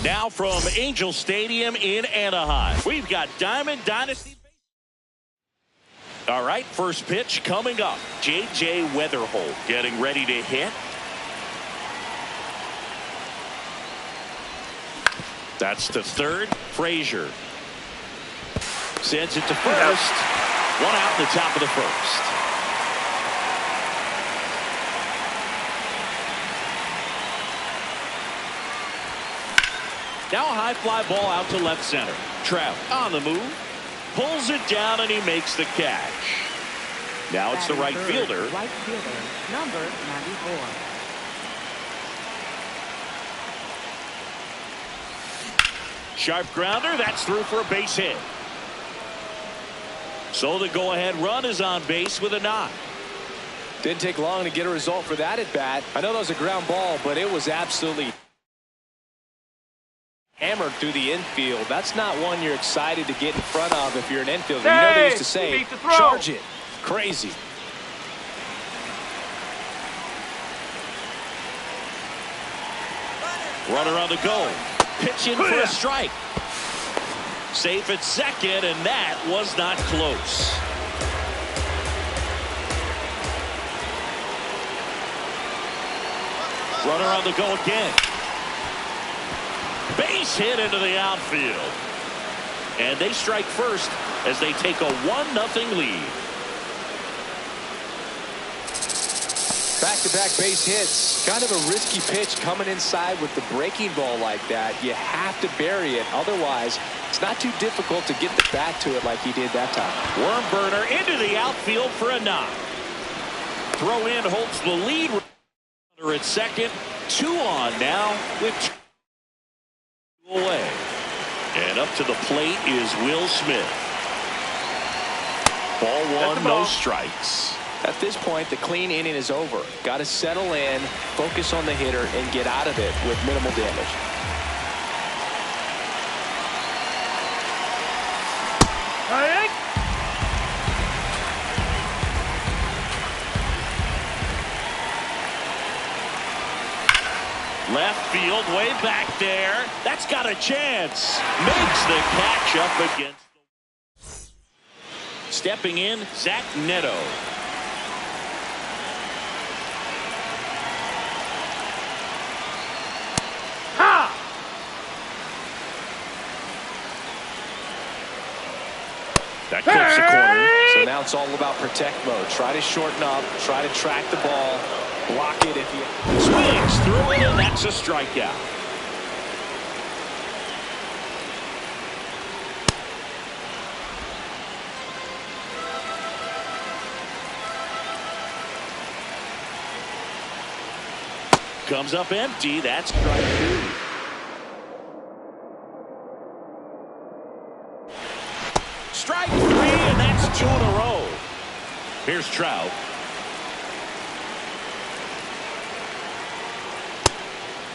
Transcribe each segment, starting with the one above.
Now from Angel Stadium in Anaheim, we've got Diamond Dynasty. All right, first pitch coming up. J.J. Weatherholt getting ready to hit. That's to third. Frazier sends it to first. One out in the top of the first. Now a high fly ball out to left center. Trout on the move. Pulls it down and he makes the catch. Now it's the right fielder. Right fielder, number 94. Sharp grounder. That's through for a base hit. So the go-ahead run is on base with a knock. Didn't take long to get a result for that at bat. I know that was a ground ball, but it was absolutely hammered through the infield. That's not one you're excited to get in front of if you're an infielder. You know they used to say, charge it. Crazy. Runner on the go. Pitch in for a strike. Safe at second, and that was not close. Runner on the go again. Base hit into the outfield. And they strike first as they take a 1-0 lead. Back-to-back base hits. Kind of a risky pitch coming inside with the breaking ball like that. You have to bury it. Otherwise, it's not too difficult to get the bat to it like he did that time. Worm burner into the outfield for a knock. Throw in holds the lead. Runner at second. 2 on now with 2 away. And up to the plate is Will Smith. Ball 1, no strikes. At this point, the clean inning is over. Got to settle in, focus on the hitter, and get out of it with minimal damage. Left field, way back there. That's got a chance. Makes the catch up against the... Stepping in, Zach Neto. That clips the corner. So now it's all about protect mode. Try to shorten up, try to track the ball, block it if you... Swings through it, and that's a strikeout. Comes up empty. That's strike 2. Strike 3, and that's 2 in a row. Here's Trout.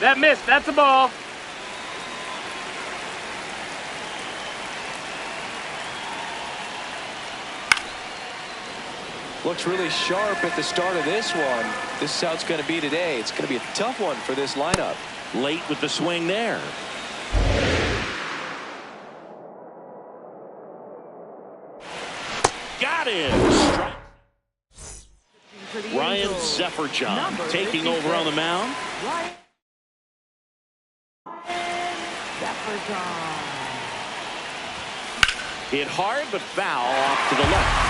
That missed. That's a ball. Looks really sharp at the start of this one. This is how it's going to be today. It's going to be a tough one for this lineup. Late with the swing there. Got him. Strike. Ryan Zefferjohn taking over on the mound. Hit hard but foul off to the left.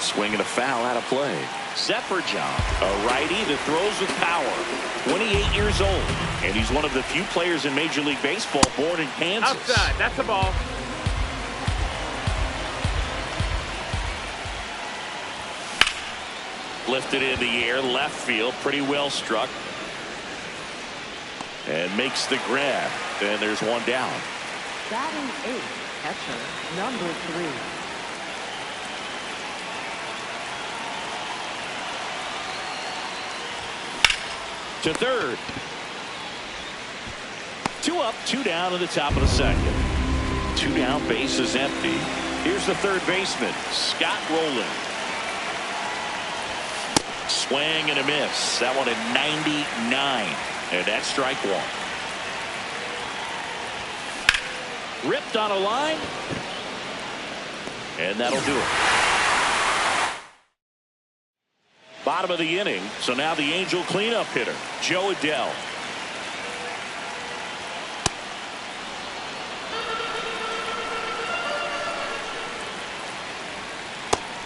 Swing and a foul out of play. Zefferjohn, a righty that throws with power. 28 years old, and he's one of the few players in Major League Baseball born in Kansas. Outside, that's a ball. Lifted in the air, left field, pretty well struck. And makes the grab. And there's one down. Batting 8, catcher, number 3. To third. 2 up, 2 down in the top of the second. 2 down, base is empty. Here's the third baseman, Scott Rowland. Swing and a miss. That one at 99. And that's strike one. Ripped on a line. And that'll do it. Bottom of the inning. So now the Angel cleanup hitter, Joe Adell.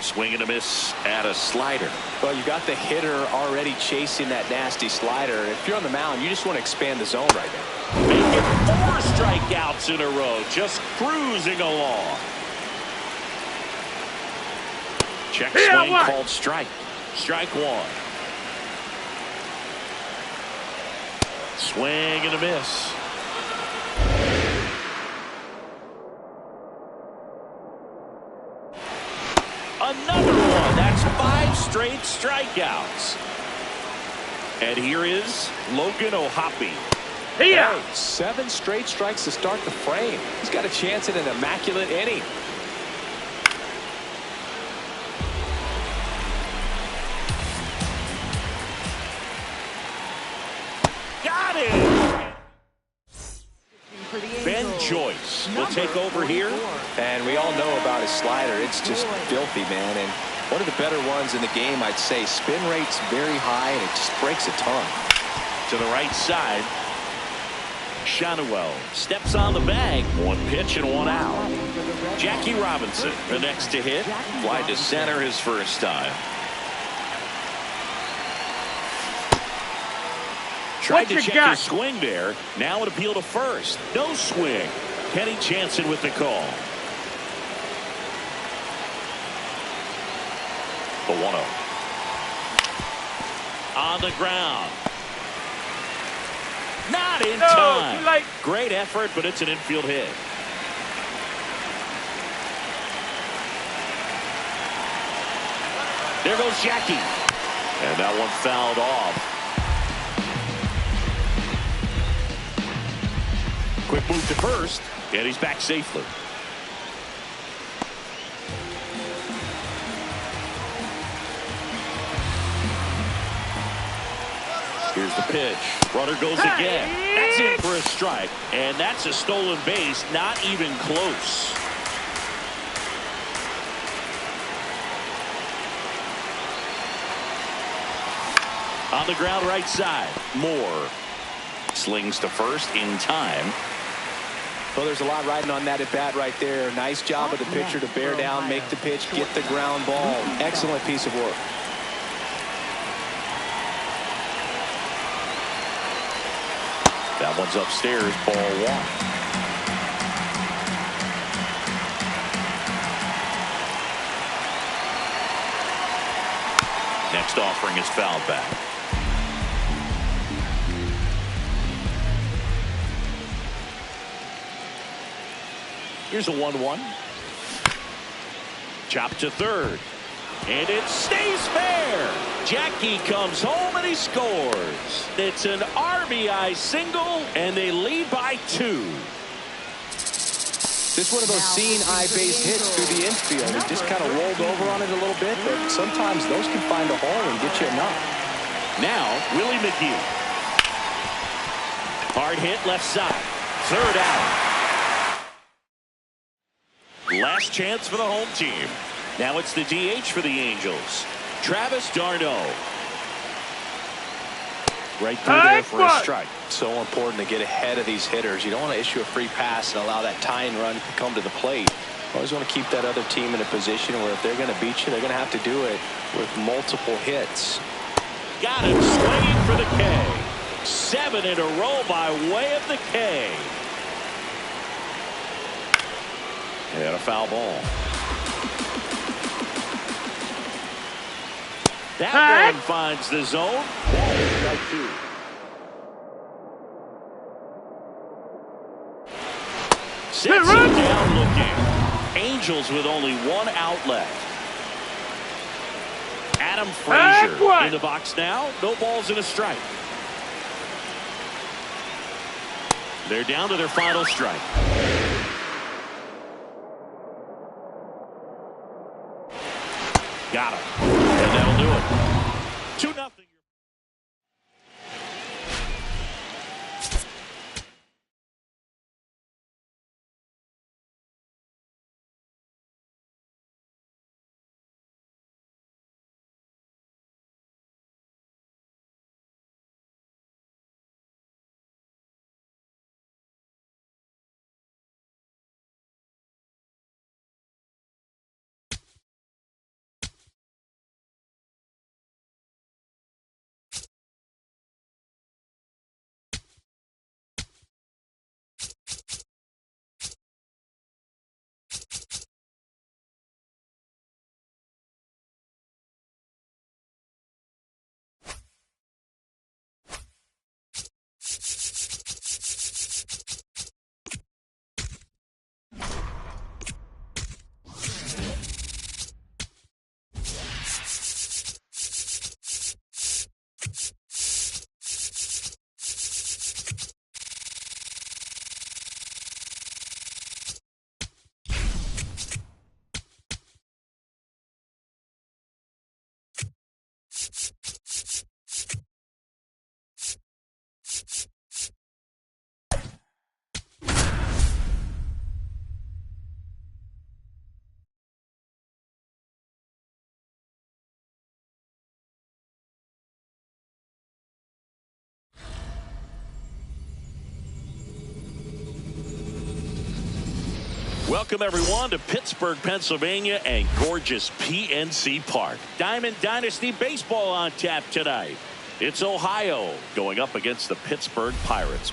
Swing and a miss at a slider. Well, you got the hitter already chasing that nasty slider. If you're on the mound, you just want to expand the zone right now. Making 4 strikeouts in a row. Just cruising along. Check swing called strike. Strike one. Swing and a miss. Another one. That's 5 straight strikeouts. And here is Logan O'Hoppe. Hey, 7 straight strikes to start the frame. He's got a chance at an immaculate inning. Got it. Ben Joyce will take over here. And we all know about his slider. It's just filthy, man. And one of the better ones in the game, I'd say. Spin rate's very high, and it just breaks a ton. To the right side. Shanuel steps on the bag. 1 pitch and 1 out. Jackie Robinson, the next to hit. Fly to center his first time. Tried to check his swing there. Now an appeal to first. No swing. Kenny Jansen with the call. The 1-0. On the ground. Not in time. Great effort, but it's an infield hit. There goes Jackie. And that one fouled off. Quick move to first, and he's back safely. Here's the pitch. Runner goes again. That's in for a strike. And that's a stolen base. Not even close. On the ground right side. Moore slings to first in time. Well, there's a lot riding on that at bat right there. Nice job of the pitcher to bear down, make the pitch, get the ground ball. Excellent piece of work. That one's upstairs, ball 1. Next offering is fouled back. Here's a 1-1. Chop to third. And it stays fair. Jackie comes home and he scores. It's an RBI single, and they lead by 2. This one of those seeing eye-based hits through the infield. He just kind of rolled over on it a little bit, but sometimes those can find a hole and get you a knock. Now, Willie McGee. Hard hit left side. Third out. Last chance for the home team. Now it's the DH for the Angels. Travis d'Arnaud. Right through there for a strike. So important to get ahead of these hitters. You don't want to issue a free pass and allow that tying run to come to the plate. You always want to keep that other team in a position where if they're going to beat you, they're going to have to do it with multiple hits. Got him swinging for the K. 7 in a row by way of the K. And a foul ball. That one finds the zone. Strike 2. Sets it down looking. Angels with only 1 out left. Adam Frazier in the box now. No balls and a strike. They're down to their final strike. Got him. And that'll do it. 2-0. 2-0. Welcome, everyone, to Pittsburgh, Pennsylvania, and gorgeous PNC Park. Diamond Dynasty Baseball on tap tonight. It's Ohio going up against the Pittsburgh Pirates.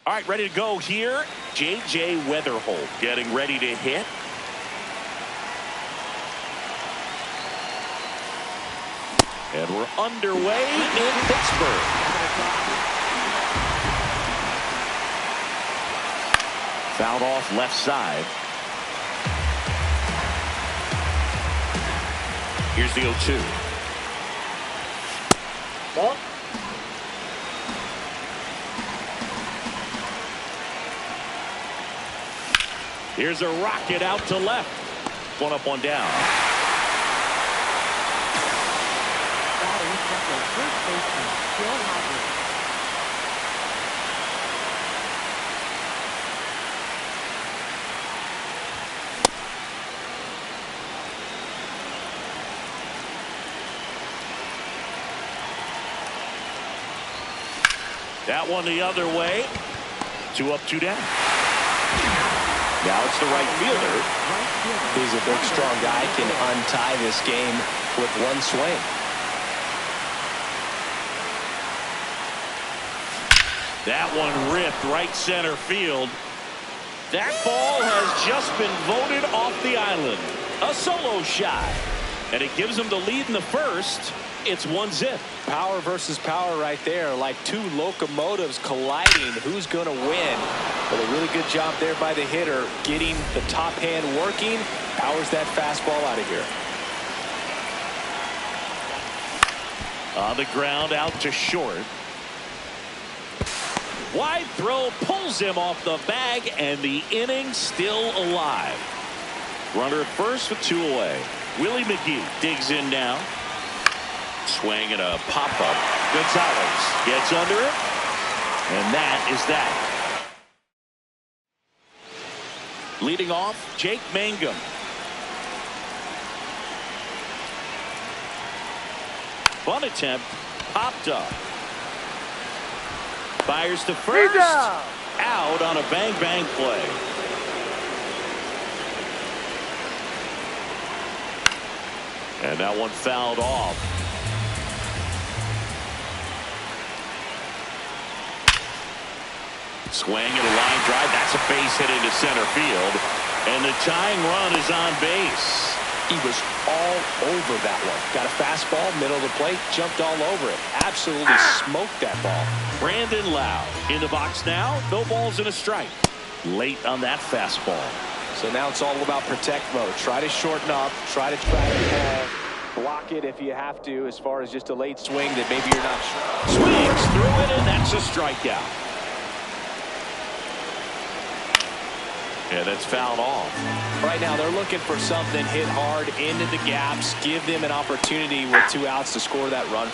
All right, ready to go here. J.J. Weatherholt getting ready to hit. And we're underway in Pittsburgh. Fouled off left side. Here's the 0-2. Ball. Here's a rocket out to left. One up, one down. Batting second, first baseman, Joe Howard. That one the other way. 2 up, 2 down. Now it's the right fielder. He's a big, strong guy. Can untie this game with one swing. That one ripped right center field. That ball has just been voted off the island. A solo shot. And it gives him the lead in the first. It's 1-0. Power versus power right there, like two locomotives colliding. Who's going to win? But a really good job there by the hitter, getting the top hand working. Powers that fastball out of here. On the ground, out to short. Wide throw pulls him off the bag, and the inning still alive. Runner at first with 2 away. Willie McGee digs in now. Swing and a pop-up. Gonzalez gets under it. And that is that. Leading off, Jake Mangum. Bunt attempt. Popped up. Fires to first. Out on a bang-bang play. And that one fouled off. Swing and a line drive. That's a base hit into center field. And the tying run is on base. He was all over that one. Got a fastball, middle of the plate, jumped all over it. Absolutely smoked that ball. Brandon Lowe in the box now. No balls and a strike. Late on that fastball. So now it's all about protect mode. Try to shorten up. Try to track the ball. Block it if you have to, as far as just a late swing that maybe you're not sure. Swings through it, and that's a strikeout. Yeah, that's fouled off. Right now they're looking for something, hit hard into the gaps, give them an opportunity with 2 outs to score that run.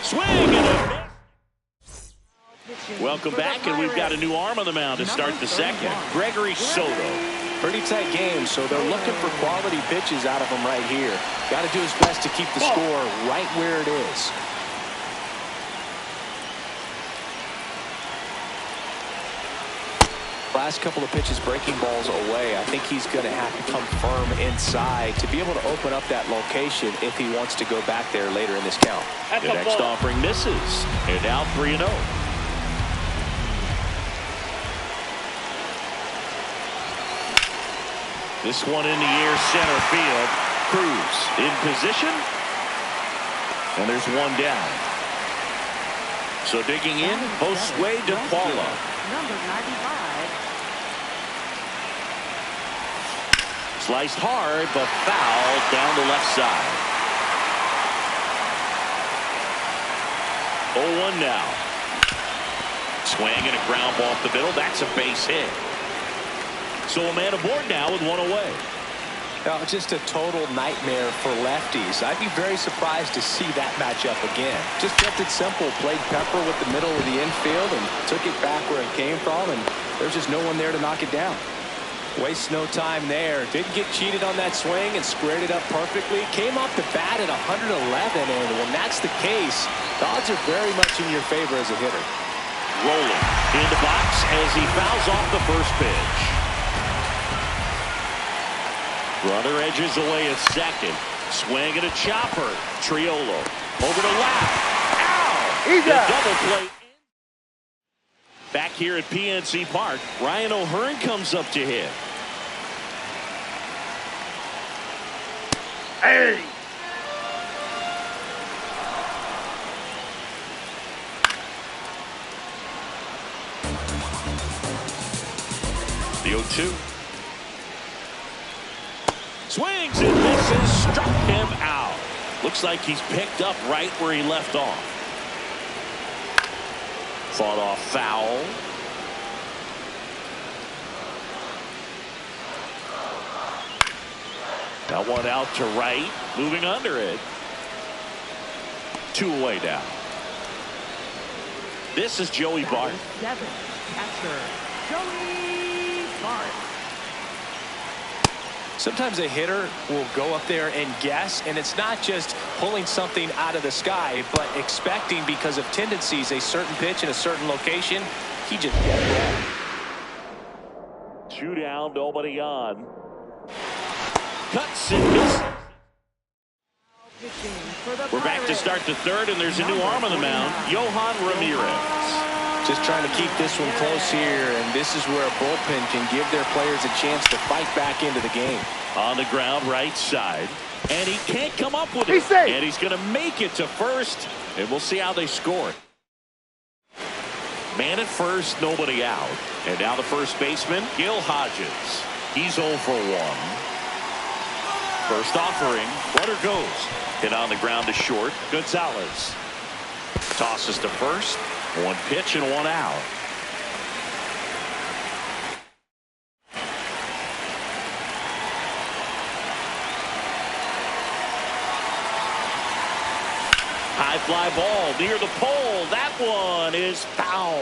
Swing and a miss. Welcome back, and we've got a new arm on the mound to start the second. Gregory Soto. Pretty tight game, so they're looking for quality pitches out of him right here. Got to do his best to keep the score right where it is. Last couple of pitches breaking balls away. I think he's going to have to come firm inside to be able to open up that location if he wants to go back there later in this count. The next offering misses, and now 3-0. This one in the air, center field. Cruz in position, and there's one down. So digging in, Josue De Paula. Number 95. Sliced hard, but fouled down the left side. 0-1 now. Swing and a ground ball up the middle. That's a base hit. So a man aboard now with one away. Now, just a total nightmare for lefties. I'd be very surprised to see that matchup again. Just kept it simple. Played pepper with the middle of the infield and took it back where it came from, and there's just no one there to knock it down. Wastes no time there. Didn't get cheated on that swing and squared it up perfectly. Came off the bat at 111, and when that's the case, the odds are very much in your favor as a hitter. Rolling in the box as he fouls off the first pitch. Runner edges away at second. Swing and a chopper. Triolo over to left. Ow! He's The out. double play. Back here at PNC Park, Ryan O'Hearn comes up to hit. Hey! The 0-2. Swings and misses, struck him out. Looks like he's picked up right where he left off. Fought off foul. That one out to right, moving under it. 2 away now. This is Joey Bart. 7. Catcher, Joey Bart. Sometimes a hitter will go up there and guess, and it's not just pulling something out of the sky, but expecting, because of tendencies, a certain pitch in a certain location. He just got wrong. 2 down, nobody on. Cuts and misses. We're back to start the third, and there's a new arm on the mound, Yohan Ramirez. Just trying to keep this one close here, and this is where a bullpen can give their players a chance to fight back into the game. On the ground, right side, and he can't come up with it. He's safe. And he's going to make it to first, and we'll see how they score. Man at first, nobody out. And now the first baseman, Gil Hodges. He's 0 for 1. First offering, runner goes. Hit on the ground to short, Gonzalez. Tosses to first. 1 pitch and 1 out. High fly ball near the pole. That one is foul.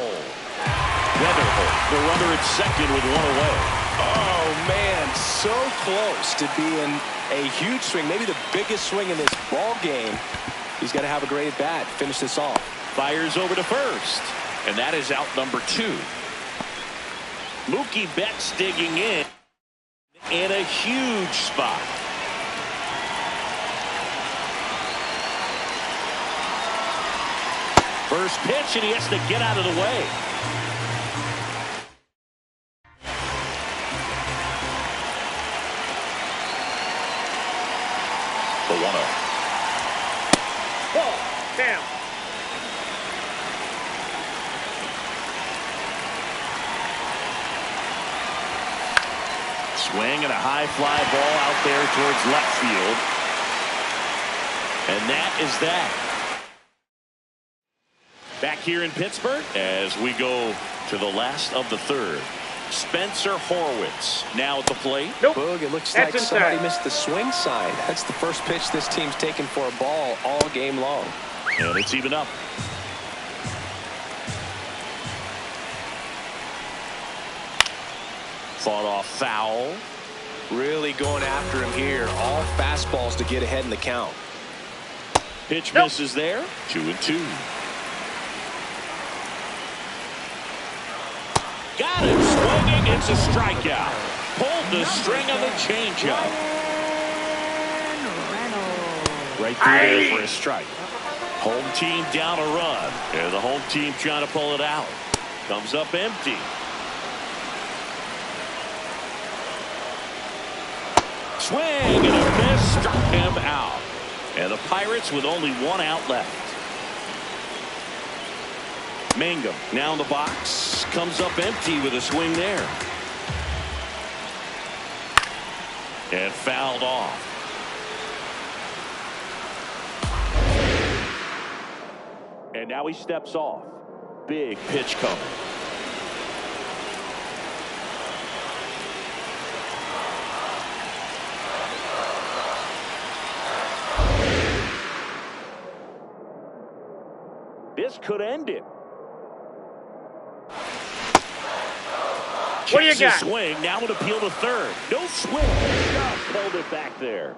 Weatherholt, the runner at second with 1 away. Oh, man, so close to being a huge swing, maybe the biggest swing in this ball game. He's got to have a great at-bat, finish this off. Fires over to first, and that is out number 2. Mookie Betts digging in a huge spot. First pitch, and he has to get out of the way. The 1-0. Ball. Down. Swing and a high fly ball out there towards left field. And that is that. Back here in Pittsburgh as we go to the last of the third. Spencer Horwitz now at the plate. Nope. Boog, it looks That's like somebody inside. missed the swing sign. That's the first pitch this team's taken for a ball all game long. And it's even up. Fought off foul. Really going after him here. All fastballs to get ahead in the count. Pitch Nope. misses there. 2-2. Got it. Swinging. It's a strikeout. Pulled the string of the changeup. Right through there for a strike. Home team down a run. And the home team trying to pull it out. Comes up empty. Swing and a miss. Struck him out. And the Pirates with only one out left. Mangum now in the box. Comes up empty with a swing there. And fouled off. And now he steps off. Big pitch coming. This could end it. What do you Chases got? swing. Now an appeal to third. No swing. Just held it back there.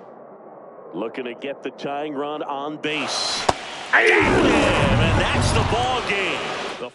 Looking to get the tying run on base. Got him, and that's the ball game.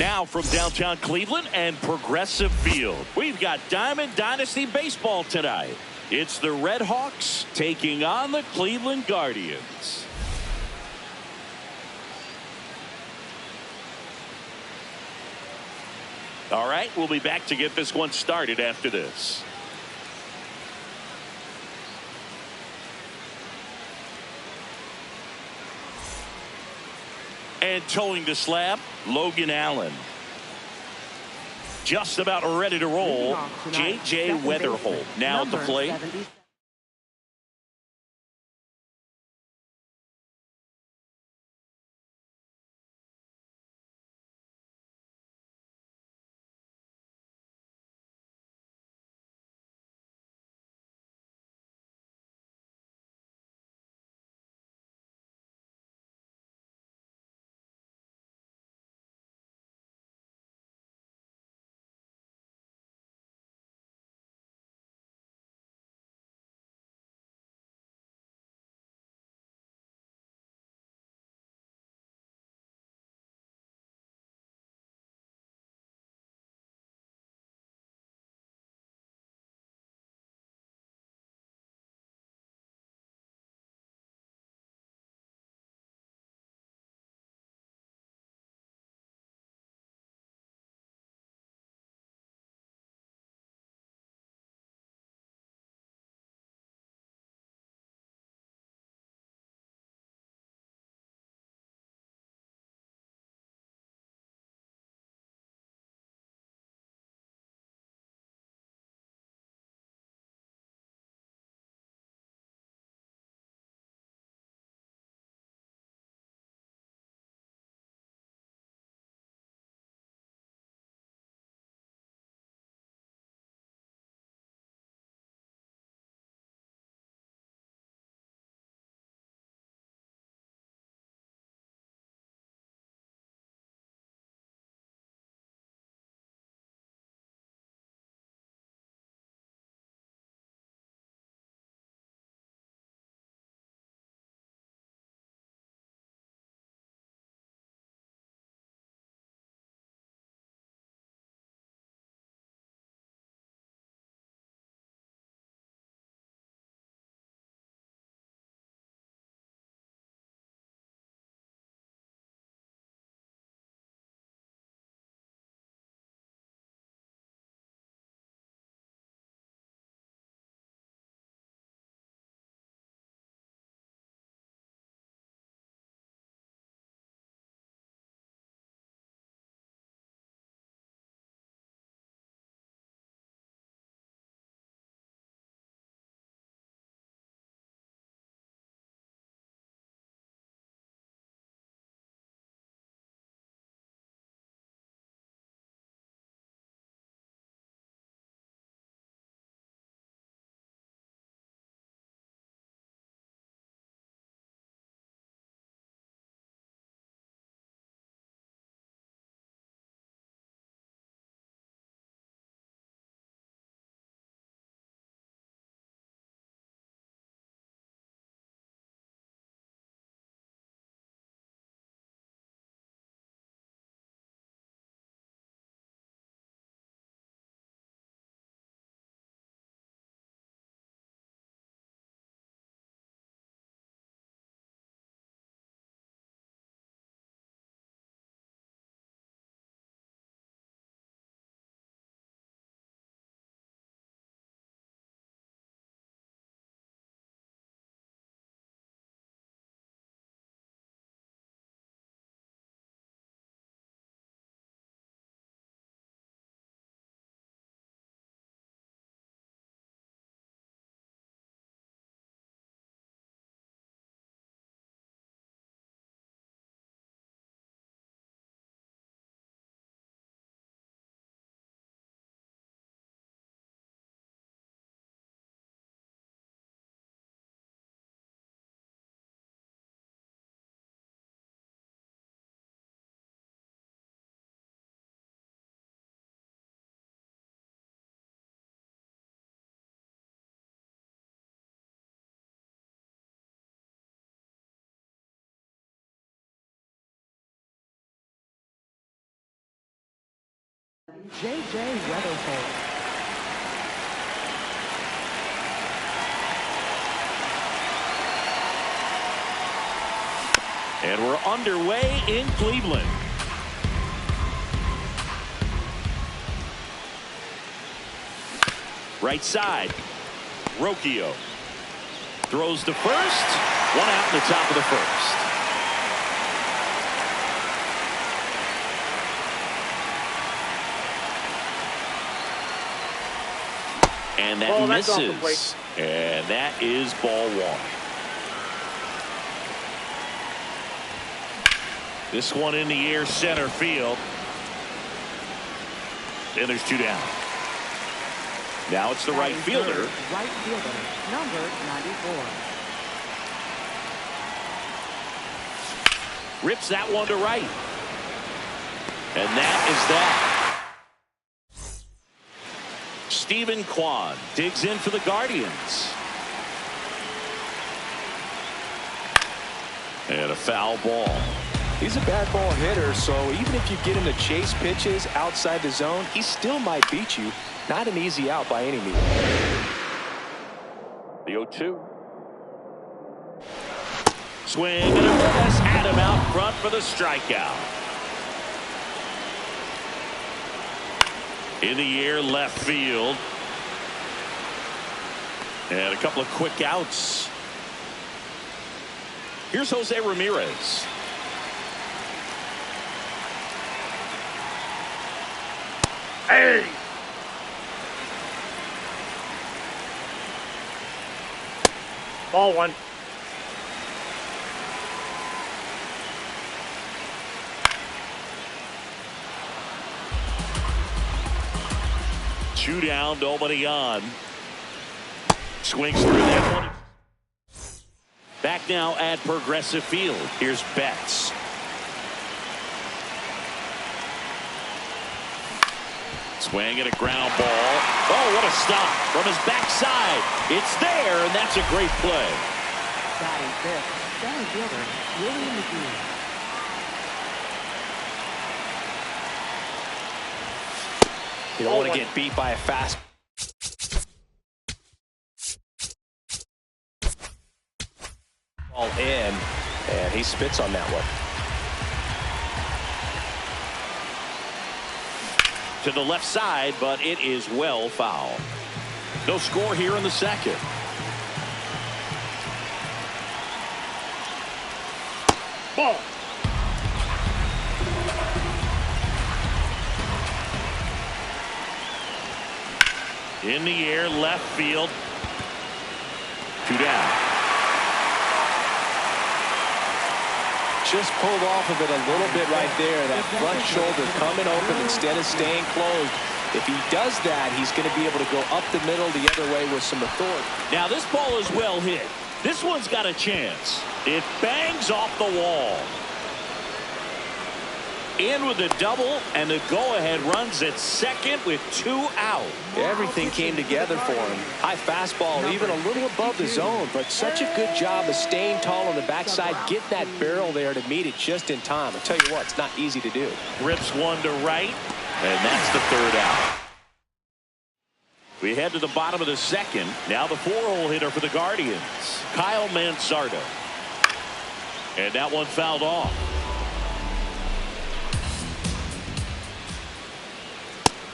Now from downtown Cleveland and Progressive Field, we've got Diamond Dynasty Baseball tonight. It's the Red Hawks taking on the Cleveland Guardians. All right, we'll be back to get this one started after this. And towing the slab, Logan Allen. Just about ready to roll, J.J. Weatherholt now at the plate. J.J. Weatherford. And we're underway in Cleveland. Right side. Rocchio throws to first. One out in the top of the first. And that misses. And that is ball one. This one in the air, center field. And there's two down. Now it's the right fielder. Right fielder, number 94. Rips that one to right. And that is that. Stephen Kwan digs in for the Guardians. And a foul ball. He's a bad ball hitter, so even if you get him to chase pitches outside the zone, he still might beat you. Not an easy out by any means. The 0-2. Swing and a miss. Had him out front for the strikeout. In the air, left field. And a couple of quick outs. Here's Jose Ramirez. Hey! Ball one. Two down, nobody on. Swings through that one. Back now at Progressive Field. Here's Betts. Swing and a ground ball. Oh, what a stop from his backside. It's there, and that's a great play. Batting fifth, center fielder, Willie McGee. You don't want to get beat by a fast. Ball in, and he spits on that one. To the left side, but it is well foul. No score here in the second. Ball. In the air, left field. Two down. Just pulled off of it a little bit right there. That front shoulder coming open instead of staying closed. If he does that, he's going to be able to go up the middle the other way with some authority. Now this ball is well hit. This one's got a chance. It bangs off the wall. In with a double, and the go-ahead runs at second with two out. Everything came together for him. High fastball, even a little above the zone, but such a good job of staying tall on the backside, getting that barrel there to meet it just in time. I'll tell you what, it's not easy to do. Rips one to right, and that's the third out. We head to the bottom of the second. Now the four-hole hitter for the Guardians, Kyle Mansardo. And that one fouled off.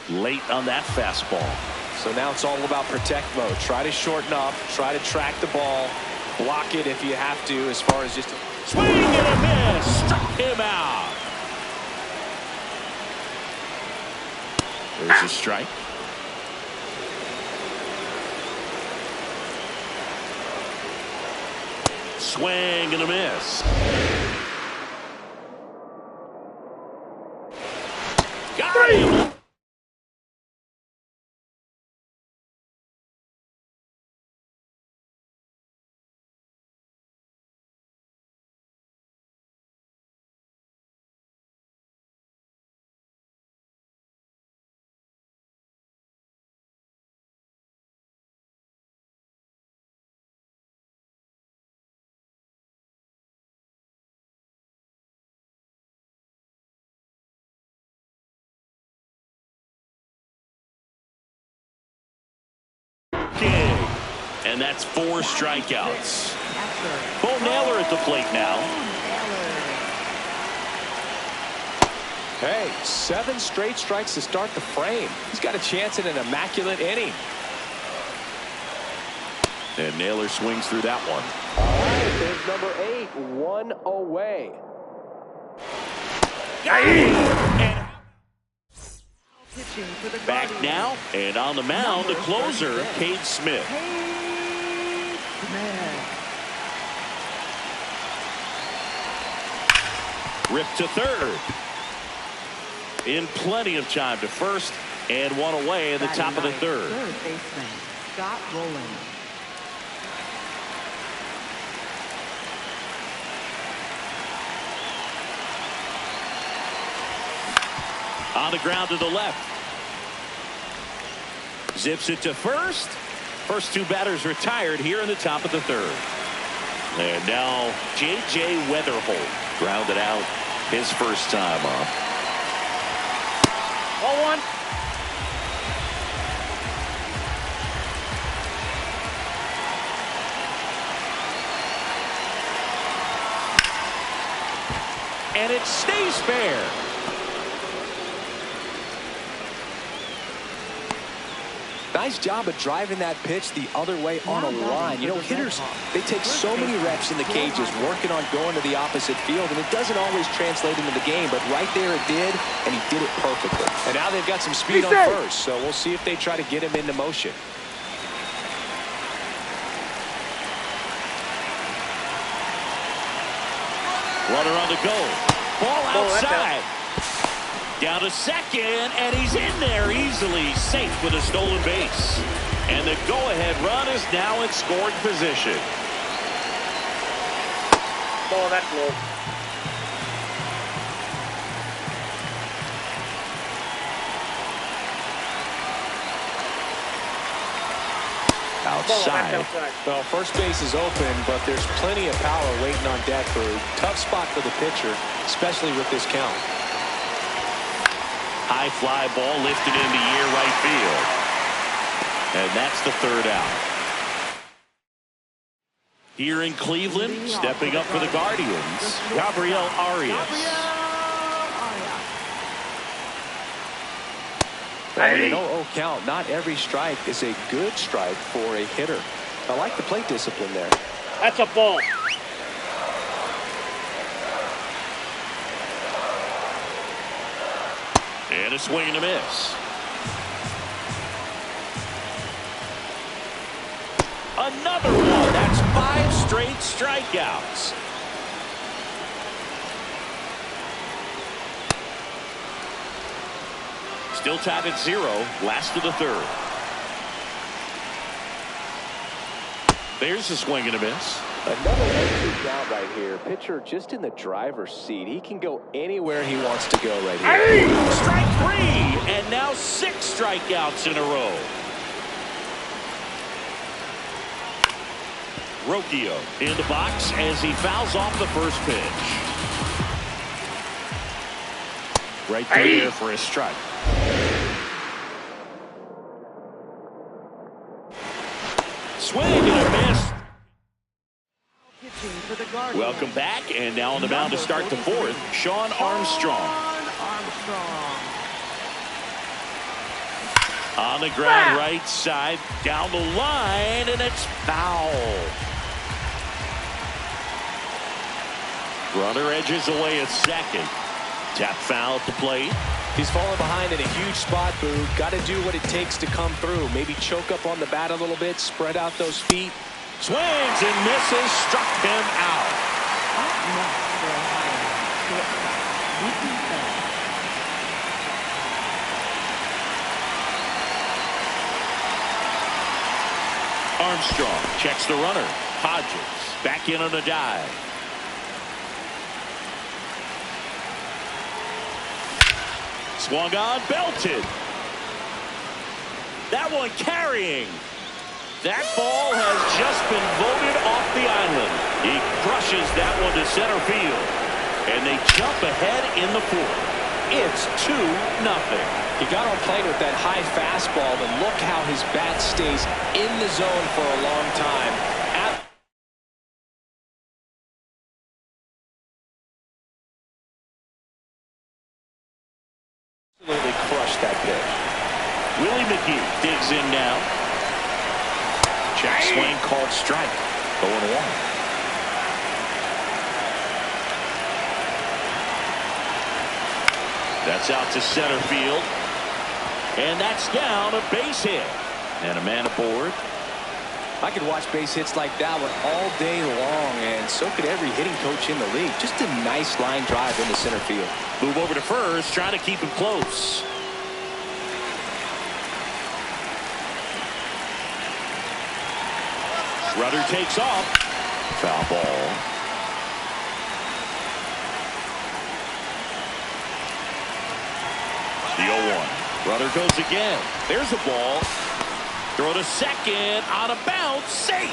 Late on that fastball. So now it's all about protect mode. Try to shorten up, try to track the ball, block it if you have to, as far as just swing and a miss. Struck him out. There's a strike. Swing and a miss. Got him. And that's 4 strikeouts. Catcher. Bo Naylor at the plate now. Hey, 7 straight strikes to start the frame. He's got a chance at an immaculate inning. And Naylor swings through that one. All right, there's number 8, 1 away. And Pitching for the back Guardians. now, and on the mound, the closer, Cade Smith. Cade Smith. Ripped to third. In plenty of time to first, and 1 away in the top of the third. Third baseman, Scott Rowland. On the ground to the left. Zips it to first. First 2 batters retired here in the top of the third. And now J.J. Weatherholt grounded out his first time off. Ball 1. And it stays fair. Nice job of driving that pitch the other way on a line. You know, hitters, they take so many reps in the cages working on going to the opposite field, and it doesn't always translate into the game, but right there it did, and he did it perfectly. And now they've got some speed on first, so we'll see if they try to get him into motion. Runner on the go. Ball outside. Down to second, and he's in there easily, safe with a stolen base. And the go-ahead run is now in scoring position. Ball, that's low. Outside. Well, first base is open, but there's plenty of power waiting on deck for a tough spot for the pitcher, especially with this count. High fly ball lifted in the air right field. And that's the third out. Here in Cleveland, stepping up for the Guardians, Gabriel Arias. Well, you know, count, not every strike is a good strike for a hitter. I like the plate discipline there. That's a ball. And a swing and a miss. Another one. That's 5 straight strikeouts. Still tied at 0. Last of the third. There's a swing and a miss. Another extra out right here. Pitcher just in the driver's seat. He can go anywhere he wants to go right here. Strike 3, and now 6 strikeouts in a row. Rocchio in the box as he fouls off the first pitch. Right there for a strike. Swing and a miss. Welcome back, and now on the mound to start the 4th, Sean Armstrong. On the ground, right side, down the line, and it's foul. Runner edges away at second. Tap foul at the plate. He's falling behind in a huge spot, Boo. Got to do what it takes to come through. Maybe choke up on the bat a little bit, spread out those feet. Swings and misses, struck him out. Armstrong checks the runner. Hodges back in on a dive. Swung on, belted. That one carrying. That ball has just been voted off the island. He crushes that one to center field. And they jump ahead in the 4th. It's 2-0. He got on plane with that high fastball, but look how his bat stays in the zone for a long time. Absolutely crushed that pitch. Willie McGee digs in now. Check swing called strike. 0-1. That's out to center field. And that's down, a base hit. And a man aboard. I could watch base hits like that one all day long, and so could every hitting coach in the league. Just a nice line drive into center field. Move over to first, trying to keep him close. Rudder takes off. Foul ball. The 0-1. Rudder goes again. There's a ball. Throw to second. On a bounce. Safe.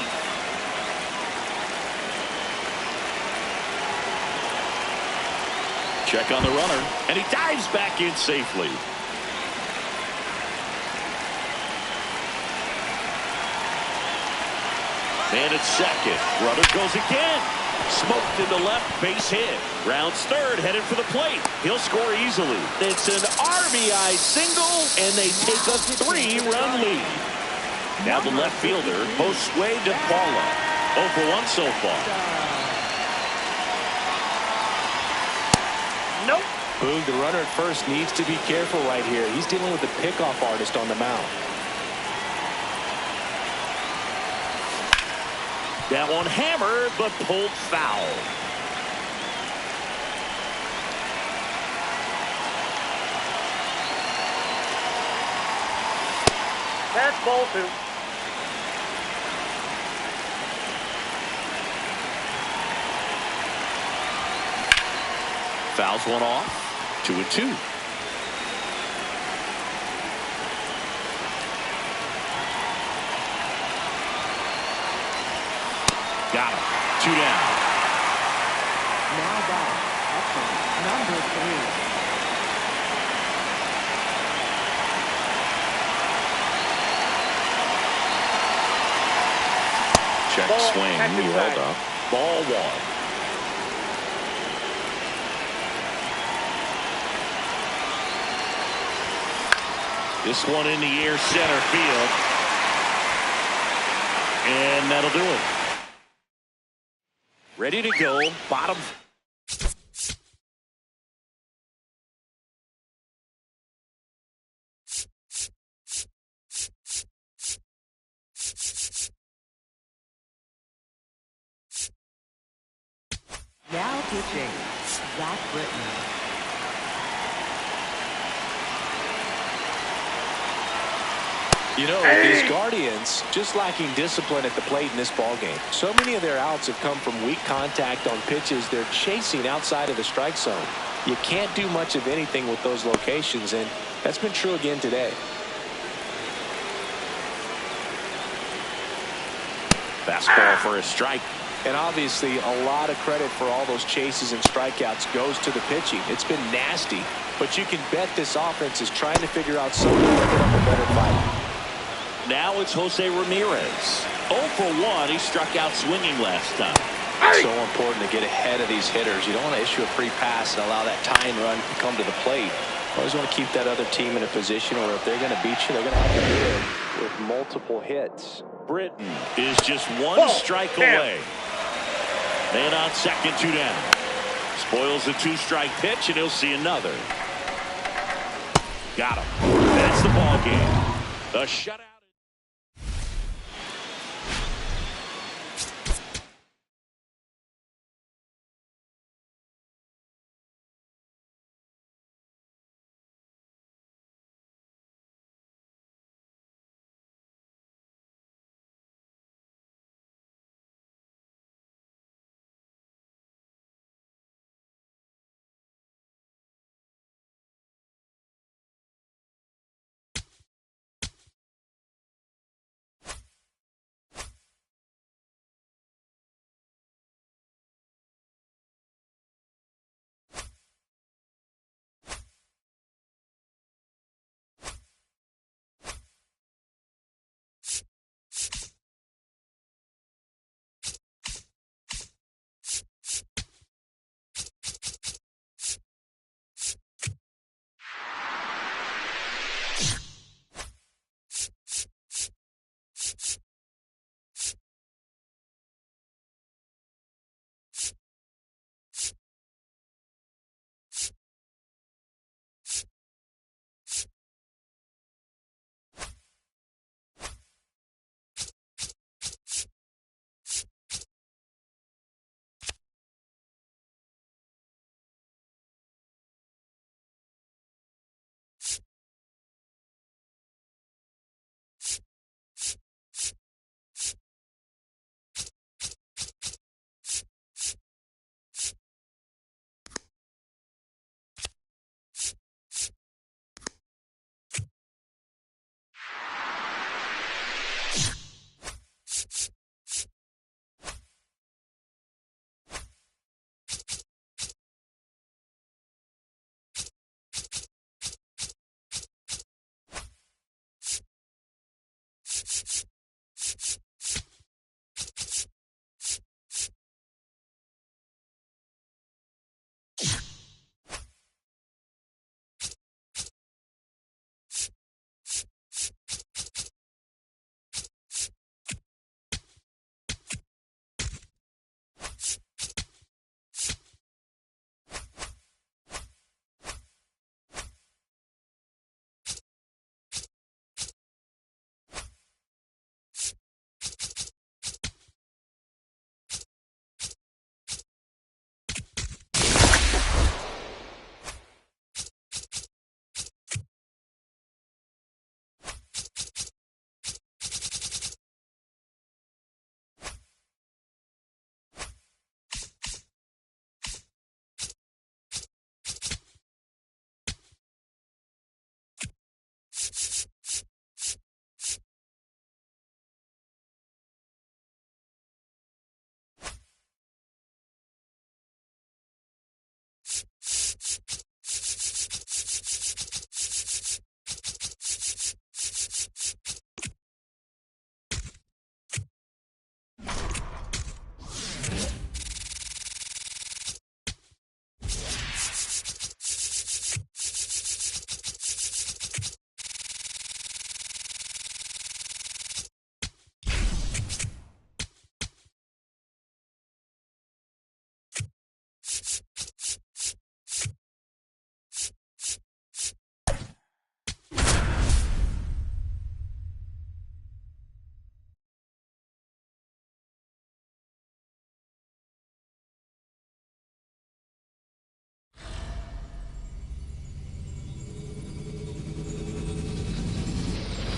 Check on the runner. And he dives back in safely. And it's second. Rudder goes again. Smoked into left, base hit. Rounds third, headed for the plate. He'll score easily. It's an RBI single, and they take a 3-run lead. Now the left fielder, Josue De Paula. 0 for 1 so far. Nope. Boog, the runner at first needs to be careful right here. He's dealing with a pickoff artist on the mound. That one hammered, but pulled foul. That's ball 2. Fouls one off. 2-2. Got him. 2 down. Now back. Number 3. Check Ball, swing. catch it Well back. done. Ball 1. This one in the air, center field. And that'll do it. Ready to go. Bottom. Now pitching. Zach Britton. You know, these Guardians just lacking discipline at the plate in this ballgame. So many of their outs have come from weak contact on pitches they're chasing outside of the strike zone. You can't do much of anything with those locations, and that's been true again today. Fastball for a strike. And obviously, a lot of credit for all those chases and strikeouts goes to the pitching. It's been nasty, but you can bet this offense is trying to figure out something to put up a better fight. Now it's Jose Ramirez. 0 for 1. He struck out swinging last time. It's so important to get ahead of these hitters. You don't want to issue a free pass and allow that tying run to come to the plate. You always want to keep that other team in a position where if they're going to beat you, they're going to have to do it with multiple hits. Britton is just one strike away. Man on second, 2 down. Spoils the 2-strike pitch, and he'll see another. Got him. That's the ball game. The shutout.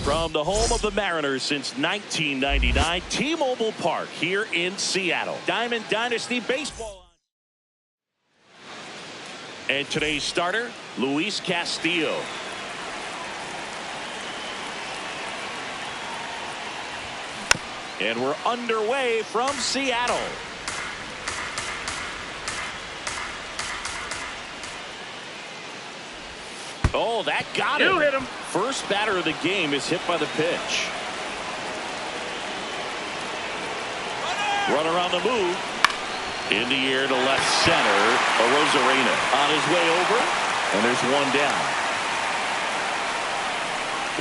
From the home of the Mariners since 1999, T-Mobile Park here in Seattle. Diamond Dynasty Baseball. And today's starter, Luis Castillo. And we're underway from Seattle. Oh, that got him. You hit him. First batter of the game is hit by the pitch. Runner on the move. In the air to left center. Arozarena on his way over. And there's one down.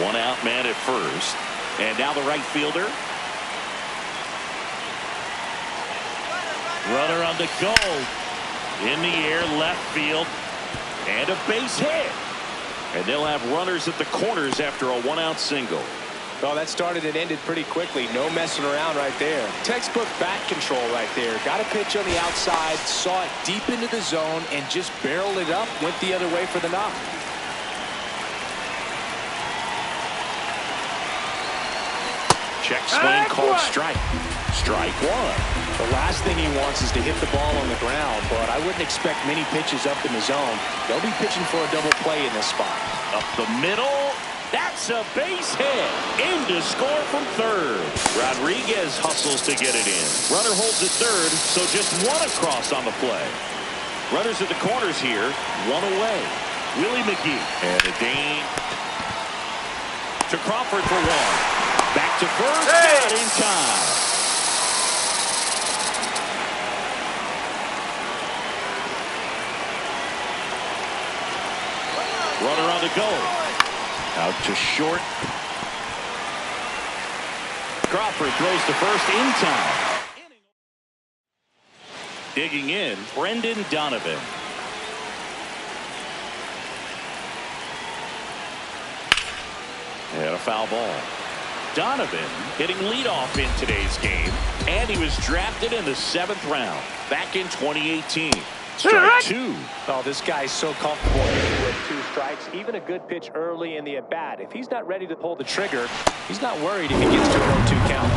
One out man at first. And now the right fielder. Runner on the goal. In the air, left field. And a base hit. And they'll have runners at the corners after a one-out single. Well, that started and ended pretty quickly. No messing around right there. Textbook bat control right there. Got a pitch on the outside, saw it deep into the zone, and just barreled it up, went the other way for the knock. Check swing called strike. Strike one. The last thing he wants is to hit the ball on the ground, but I wouldn't expect many pitches up in the zone. They'll be pitching for a double play in this spot. Up the middle. That's a base hit. In to score from third. Rodriguez hustles to get it in. Runner holds at third, so just one across on the play. Runners at the corners here. One away. Willie McGee. And a Dane to Crawford for one. Back to first. Not in time. Runner on the go. Out to short. Crawford throws to first in time. Digging in, Brendan Donovan. And a foul ball. Donovan hitting leadoff in today's game, and he was drafted in the 7th round back in 2018. Strike two. Oh, this guy's so comfortable with 2 strikes. Even a good pitch early in the at-bat. If he's not ready to pull the trigger, he's not worried if he gets to a 0-2 count.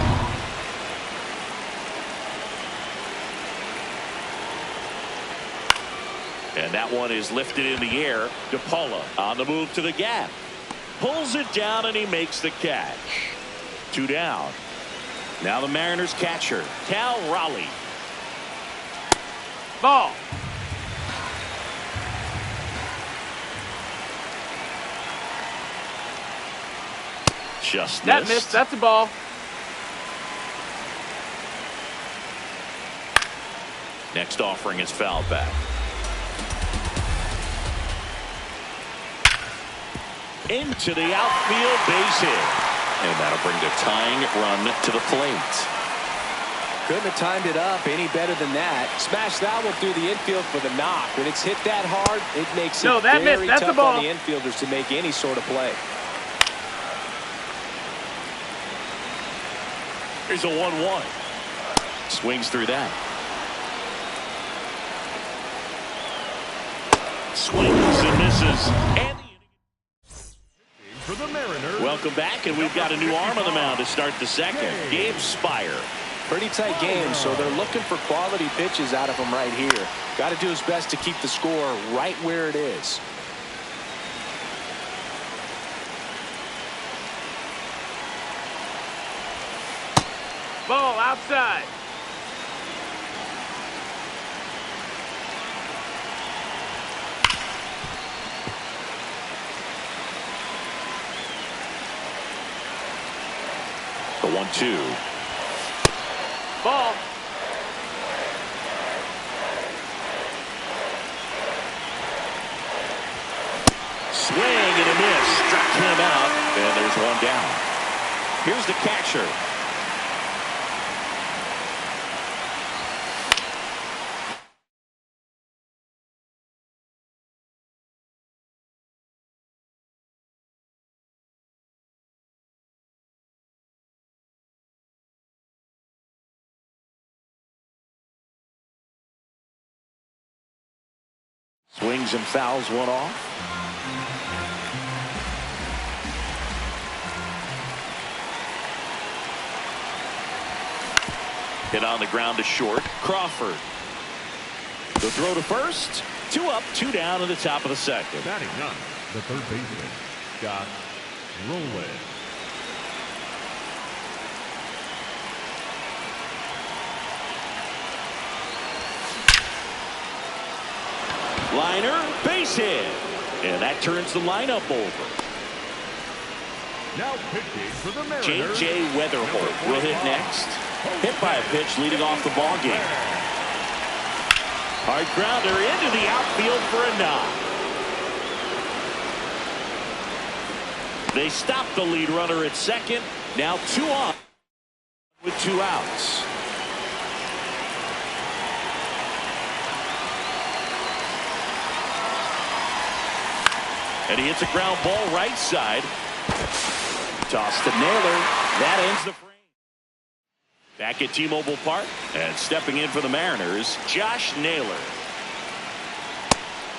And that one is lifted in the air. DePaula on the move to the gap. Pulls it down, and he makes the catch. 2 down. Now the Mariners catcher, Cal Raleigh. Ball. Just That missed. missed. That's a ball. Next offering is fouled back. Into the outfield, base hit. And that'll bring the tying run to the plate. Couldn't have timed it up any better than that. Smash that one through the infield for the knock. When it's hit that hard, it makes it very tough on the infielders to make any sort of play. Here's a 1-1. Swings through that. Swings and misses. And for the Mariners. welcome back, and we've got a new arm on the mound to start the second. Gabe Spire. Pretty tight game, so they're looking for quality pitches out of him right here. Got to do his best to keep the score right where it is. Ball outside. The 1-2. Ball. Swing and a miss. Struck him out. And there's one down. Here's the catcher. Swings and fouls one off. Hit on the ground to short. Crawford. The throw to first. 2 up, 2 down in the top of the second. Batting ninth, the third baseman, Scott Rowland. Liner, base hit. And that turns the lineup over. Now pitching for the Mariners, J.J. Weatherholt will hit next. Hit by a pitch leading off the ball game. Hard grounder into the outfield for a knock. They stop the lead runner at second. Now 2 on with 2 outs. And he hits a ground ball right side. Toss to Naylor. That ends the frame. Back at T-Mobile Park, and stepping in for the Mariners, Josh Naylor.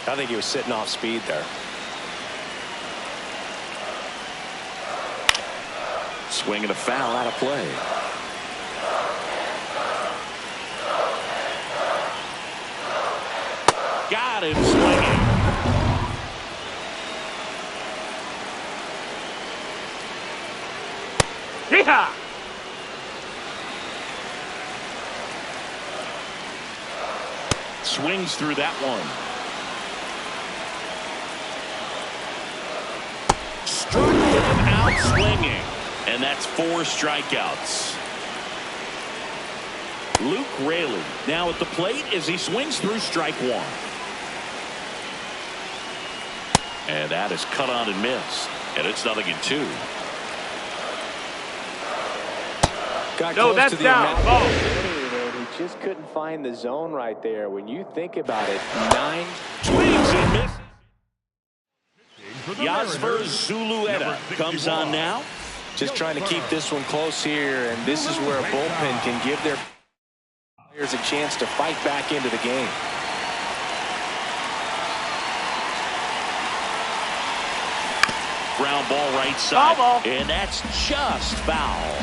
I think he was sitting off speed there. Swing and a foul out of play. Got him swinging. Yeehaw! Swings through that one. Struck him out swinging. And that's 4 strikeouts. Luke Raley now at the plate as he swings through strike 1. And that is cut on and missed. And it's 0-2. Got No, close that's to the down. amount. Ball. He just couldn't find the zone right there. When you think about it, 9 Swings and misses. for the Yasser Mariners, Zulueta number comes on 61. now. just trying to keep this one close here, and this is where a bullpen can give their players a chance to fight back into the game. Ground ball right side. Foul ball. And that's just foul.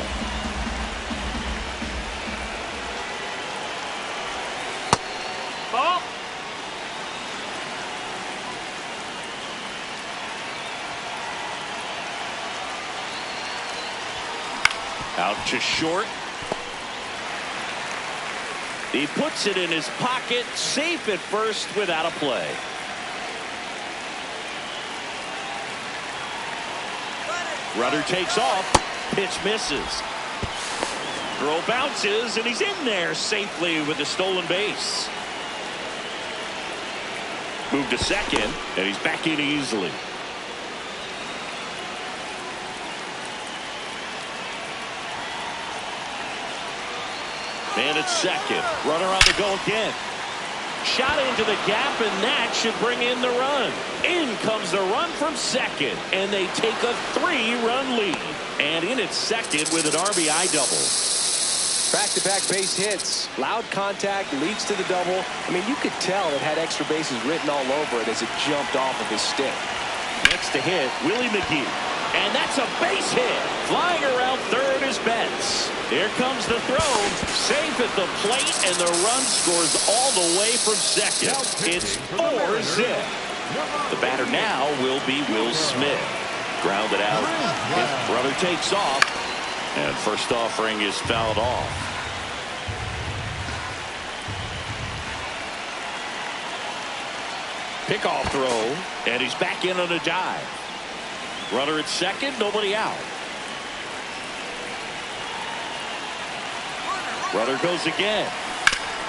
Ball. Out to short. He puts it in his pocket, safe at first without a play. Rudder takes off. Pitch misses. Throw bounces, and he's in there safely with the stolen base. Move to second, and he's back in easily. And it's second. Runner on the go again. Shot into the gap, and that should bring in the run. In comes the run from second, and they take a 3-run lead. And in at second with an RBI double. Back-to-back base hits. Loud contact leads to the double. I mean, you could tell it had extra bases written all over it as it jumped off of his stick. Next to hit, Willie McGee. And that's a base hit. Flying around third is Betts. Here comes the throw. Safe at the plate, and the run scores all the way from second. It's 4-zip. The batter now will be Will Smith. Grounded out. His brother takes off. And first offering is fouled off. Pickoff throw. And he's back in on a dive. Runner at second, nobody out. Runner goes again.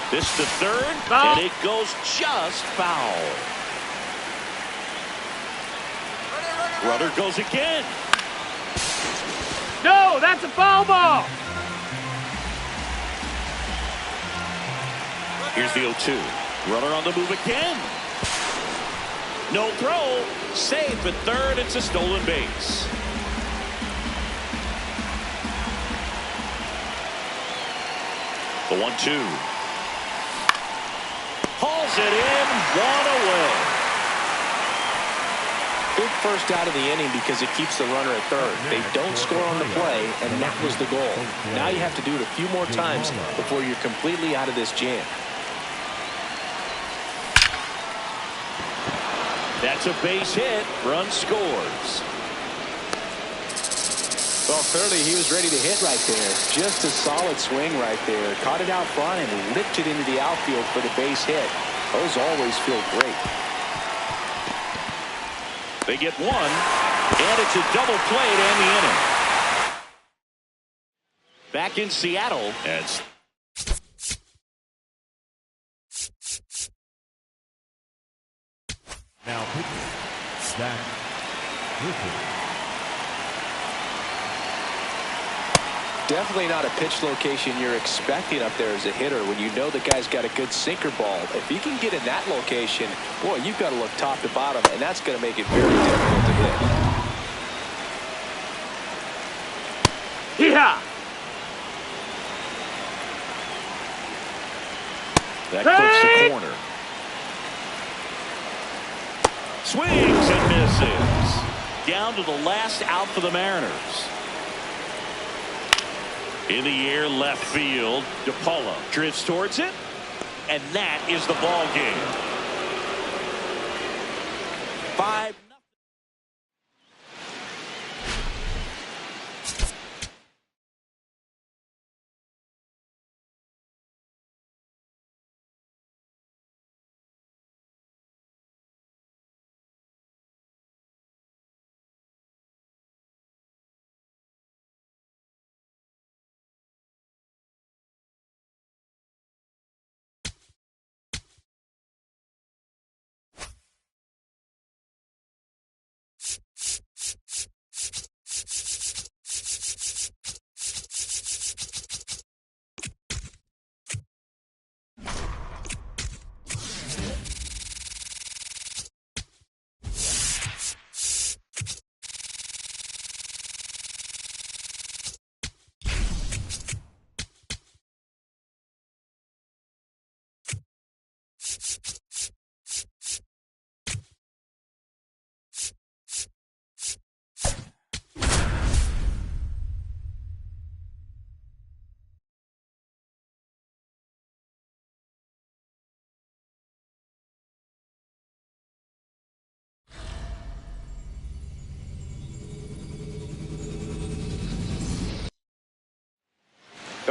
This to third, Foul. and it goes just foul. Runner goes again. No, that's a foul ball. Here's the 0-2. Runner on the move again. No throw. Safe at third. It's a stolen base. The 1-2. Hauls it in. 1 away. big first out of the inning because it keeps the runner at third. They don't score on the play, and that was the goal. Now you have to do it a few more times before you're completely out of this jam. That's a base hit. Run scores. Well, clearly he was ready to hit right there. Just a solid swing right there. Caught it out front and ripped it into the outfield for the base hit. Those always feel great. They get one, and it's a double play to end the inning. Back in Seattle, and Now pitching, Zach Griffin. Definitely not a pitch location you're expecting up there as a hitter when you know the guy's got a good sinker ball. If he can get in that location, boy, you've got to look top to bottom, and that's going to make it very difficult to hit. Yeah. that clips the corner. Swings and misses. Down to the last out for the Mariners. In the air, left field. DePaula drifts towards it, and that is the ball game. 5-0.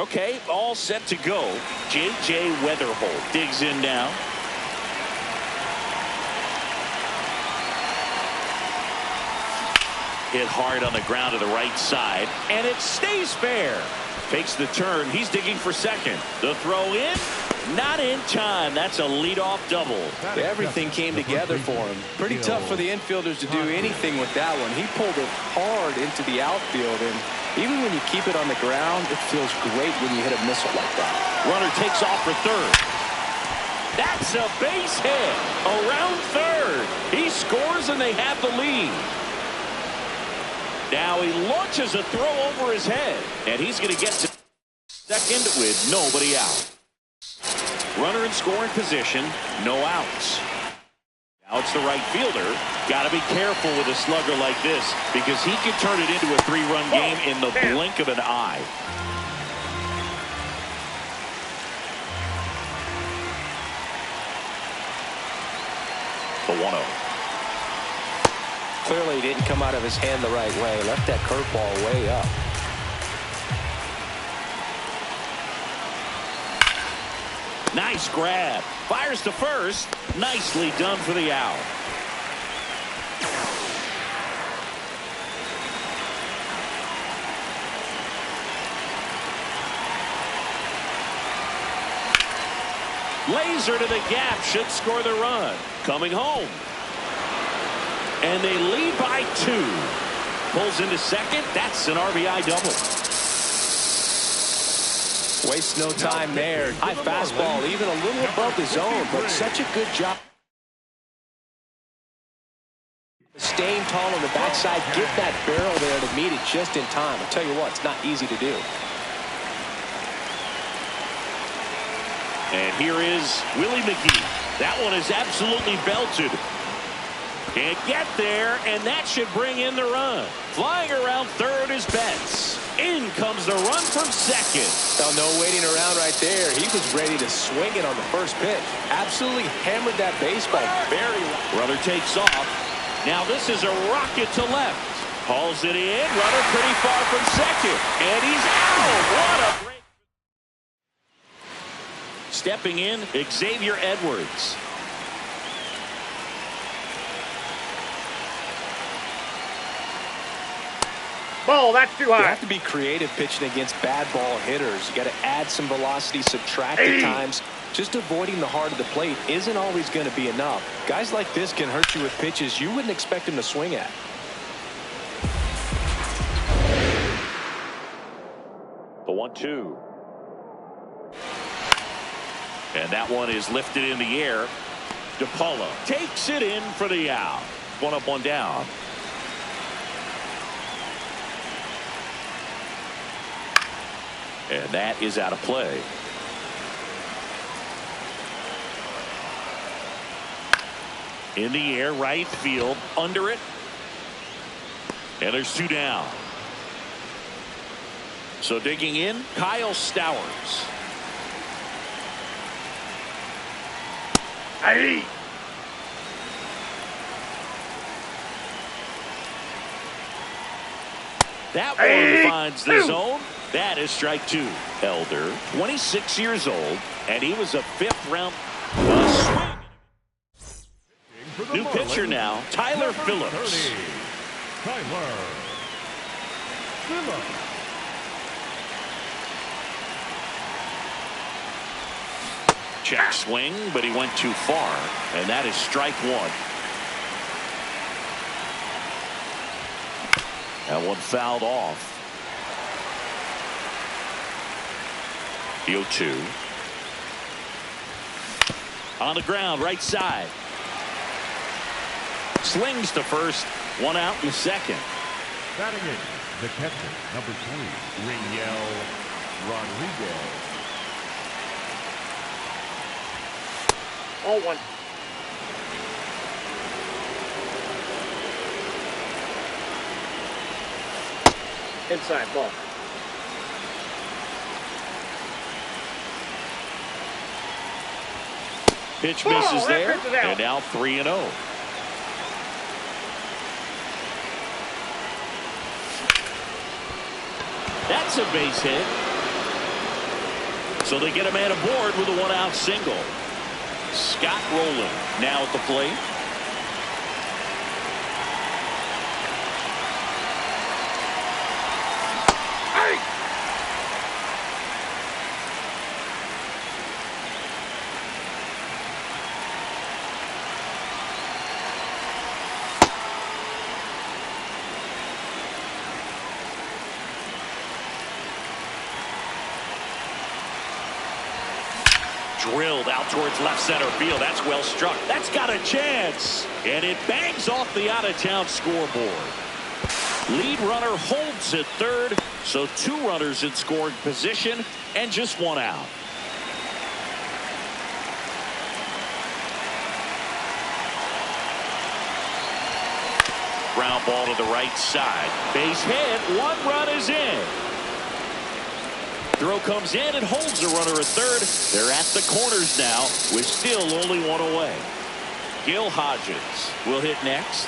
Okay, all set to go. J.J. Weatherholt digs in now. Hit hard on the ground to the right side, and it stays fair. Takes the turn. He's digging for second. The throw in, not in time. That's a leadoff double. Everything came together for him. Pretty tough for the infielders to do anything with that one. He pulled it hard into the outfield, and even when you keep it on the ground, it feels great when you hit a missile like that. Runner takes off for third. That's a base hit around third. He scores, and they have the lead. Now he launches a throw over his head, and he's going to get to second with nobody out. Runner in scoring position, no outs. Now it's the right fielder. Got to be careful with a slugger like this because he can turn it into a three-run game in the blink of an eye. The 1-0. Clearly didn't come out of his hand the right way. Left that curveball way up. Nice grab. Fires to first. Nicely done for the out. Laser to the gap. Should score the run. Coming home. And they lead by 2. Pulls into second. That's an RBI double. Wastes no time there. High fastball, even a little above the zone, but such a good job. Staying tall on the backside, get that barrel there to meet it just in time. I'll tell you what, it's not easy to do. And here is Willie McGee. That one is absolutely belted. Can't get there, and that should bring in the run. Flying around third is Betts. In comes the run from second. Well, no waiting around right there. He was ready to swing it on the first pitch. Absolutely hammered that baseball very well. Runner takes off. Now this is a rocket to left. Hauls it in. Runner pretty far from second. And he's out. What a break. Stepping in, Xavier Edwards. Ball, that's too You high. have to be creative pitching against bad ball hitters. You got to add some velocity, subtract at times. Just avoiding the heart of the plate isn't always going to be enough. Guys like this can hurt you with pitches you wouldn't expect him to swing at. The 1-2. And that one is lifted in the air. DePaula takes it in for the out. One up, one down. And that is out of play. In the air, right field, under it. And there's two down. So digging in, Kyle Stowers. Aye. That one finds the zone. That is strike two. Elder, 26 years old, and he was a fifth-round swing. New pitcher now, Tyler Phillips. 30, Tyler Phillips. Check swing, but he went too far, and that is strike one. That one fouled off. The 0-2. On the ground, right side. Slings to first. One out in the second. Batting in, the catcher, number 3, Ringel Rodriguez. 0-1. Inside ball. Pitch Ball, misses that there, pitch is out. and now 3-0. That's a base hit. So they get a man aboard with a one-out single. Scott Rowland now at the plate. Drilled out towards left center field. That's well struck. That's got a chance. And it bangs off the out-of-town scoreboard. Lead runner holds at third. So two runners in scoring position and just one out. Ground ball to the right side. Base hit. One run is in. Throw comes in and holds the runner at third. They're at the corners now with still only one away. Gil Hodges will hit next.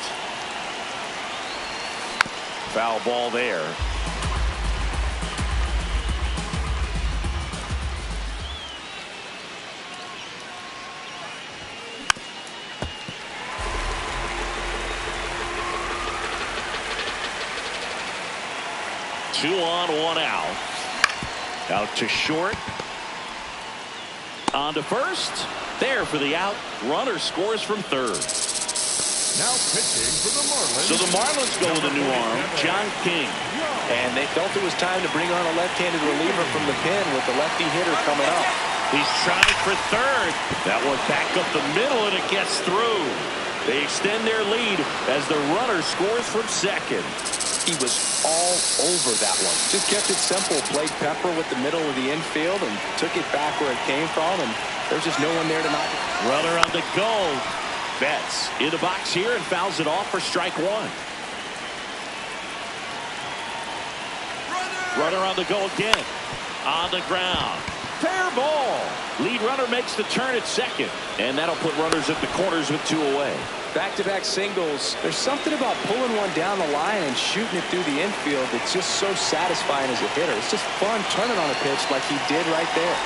Foul ball there. Two on, one out. Out to short. On to first. There for the out. Runner scores from third. Now pitching for the Marlins. So the Marlins go with a new arm, John King. And they felt it was time to bring on a left-handed reliever from the pen with the lefty hitter coming up. He's trying for third. That one back up the middle, and it gets through. They extend their lead as the runner scores from second. He was all over that one. Just kept it simple. Played pepper with the middle of the infield and took it back where it came from, and there's just no one there to knock it. Runner on the go. Betts in the box here and fouls it off for strike one. Runner on the go again. On the ground. Fair ball. Lead runner makes the turn at second. And that'll put runners at the corners with 2 away. Back-to-back singles. There's something about pulling one down the line and shooting it through the infield that's just so satisfying as a hitter. It's just fun turning on a pitch like he did right there.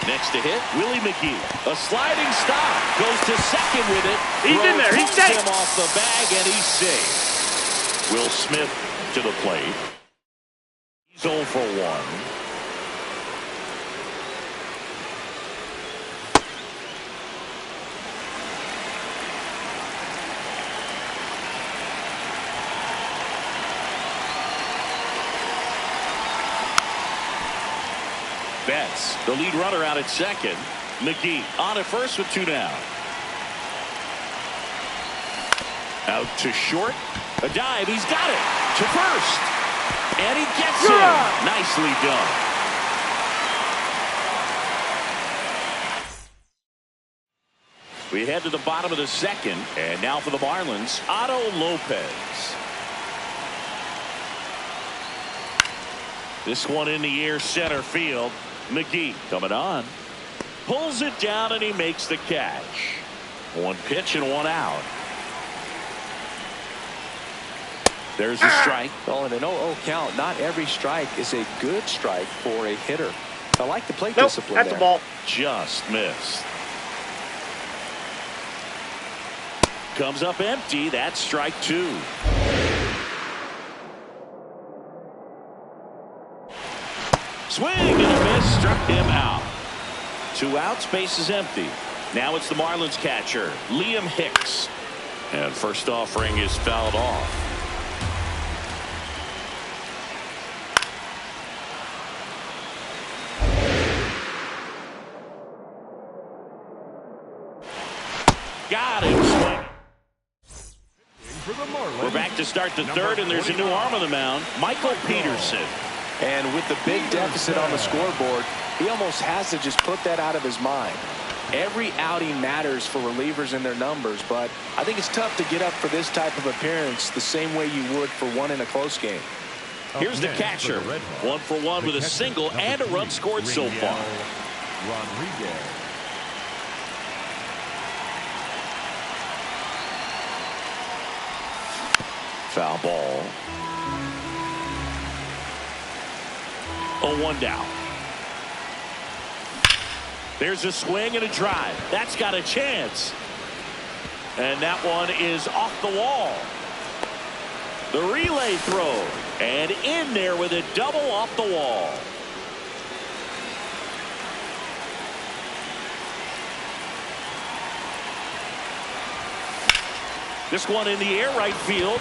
Next to hit, Willie McGee. A sliding stop. Goes to second with it. He's in there. He's safe. Him off the bag, and he's safe. Will Smith to the plate. He's 0 for 1. Betts, the lead runner out at second. McGee on at first with 2 down. Out to short. A dive. He's got it. To first. And he gets it. Nicely done. We head to the bottom of the second. And now for the Marlins, Otto Lopez. This one in the air center field. McGee coming on. Pulls it down and he makes the catch. 1 pitch and 1 out. There's a strike. Oh, and an 0-0 count. Not every strike is a good strike for a hitter. I like the plate Nope, discipline that's there. a ball. Just missed. Comes up empty. That's strike 2. Swing and a miss, struck him out. 2 outs, base is empty. Now it's the Marlins catcher, Liam Hicks. And first offering is fouled off. Got him. We're back to start the third, and there's a new arm on the mound, Michael Peterson. And with the big deficit on the scoreboard, he almost has to just put that out of his mind. Every outing matters for relievers and their numbers, but I think it's tough to get up for this type of appearance the same way you would for one in a close game. Here's the catcher. 1 for 1 with a single and a run scored so far. Rodriguez. Foul ball. 0-1 down. There's a swing and a drive. That's got a chance. And that one is off the wall. The relay throw. And in there with a double off the wall. This one in the air right field.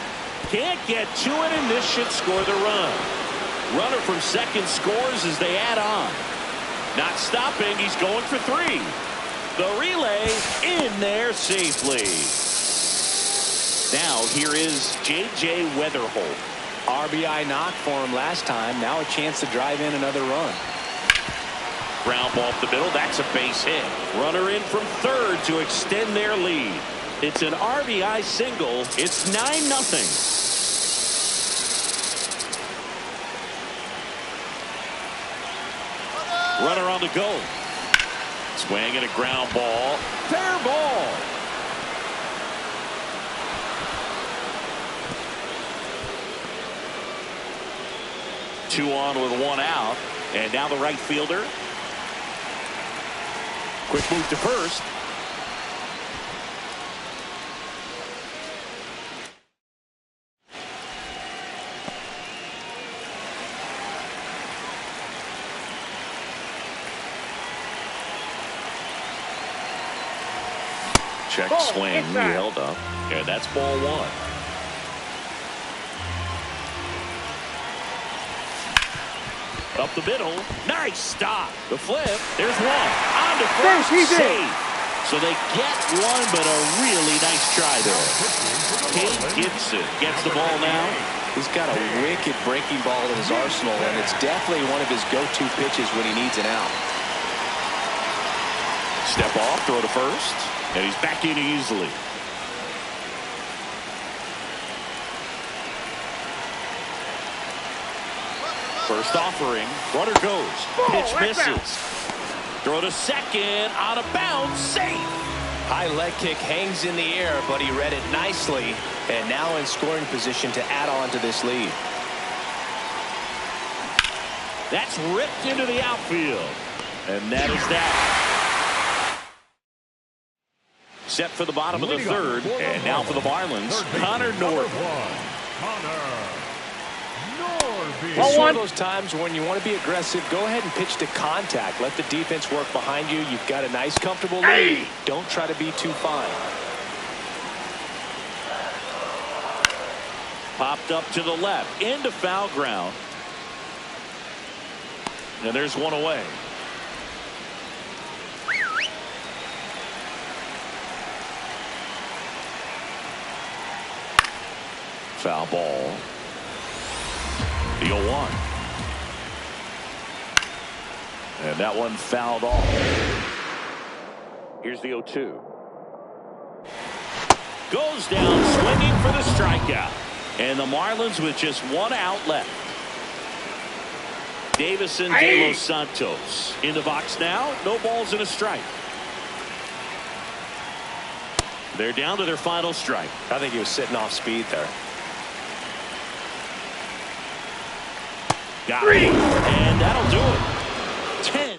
Can't get to it, and this should score the run. Runner from second scores as they add on. Not stopping. He's going for 3. The relay in there safely. Now here is J.J. Weatherholt. RBI knock for him last time. Now a chance to drive in another run. Ground ball up the middle. That's a base hit. Runner in from third to extend their lead. It's an RBI single. It's 9-0. Runner on the go. Swing and a ground ball. Fair ball. Two on with 1 out. And now the right fielder. Quick move to first. Check swing. He held up. And that's ball 1. Up the middle. Nice stop. The flip. There's 1. On to first. Safe. So they get 1, but a really nice try there. Kate Gibson gets the ball now. He's got a wicked breaking ball in his arsenal, and it's definitely one of his go-to pitches when he needs an out. Step off, throw to first. And he's back in easily. First offering. Runner goes. Pitch misses. Throw to second. Out of bounds. Safe. High leg kick hangs in the air, but he read it nicely. And now in scoring position to add on to this lead. That's ripped into the outfield. And that is that. Set for the bottom of the third. And now for the Marlins, Connor Norby. It's one of those times when you want to be aggressive, go ahead and pitch to contact. Let the defense work behind you. You've got a nice, comfortable lead. Don't try to be too fine. Popped up to the left. Into foul ground. And there's one away. Foul ball. The 0-1. And that one fouled off. Here's the 0-2. Goes down swinging for the strikeout. And the Marlins with just one out left. Davison De Los Santos in the box now. No balls and a strike. They're down to their final strike. I think he was sitting off speed there. Got it. And that'll do it. 10.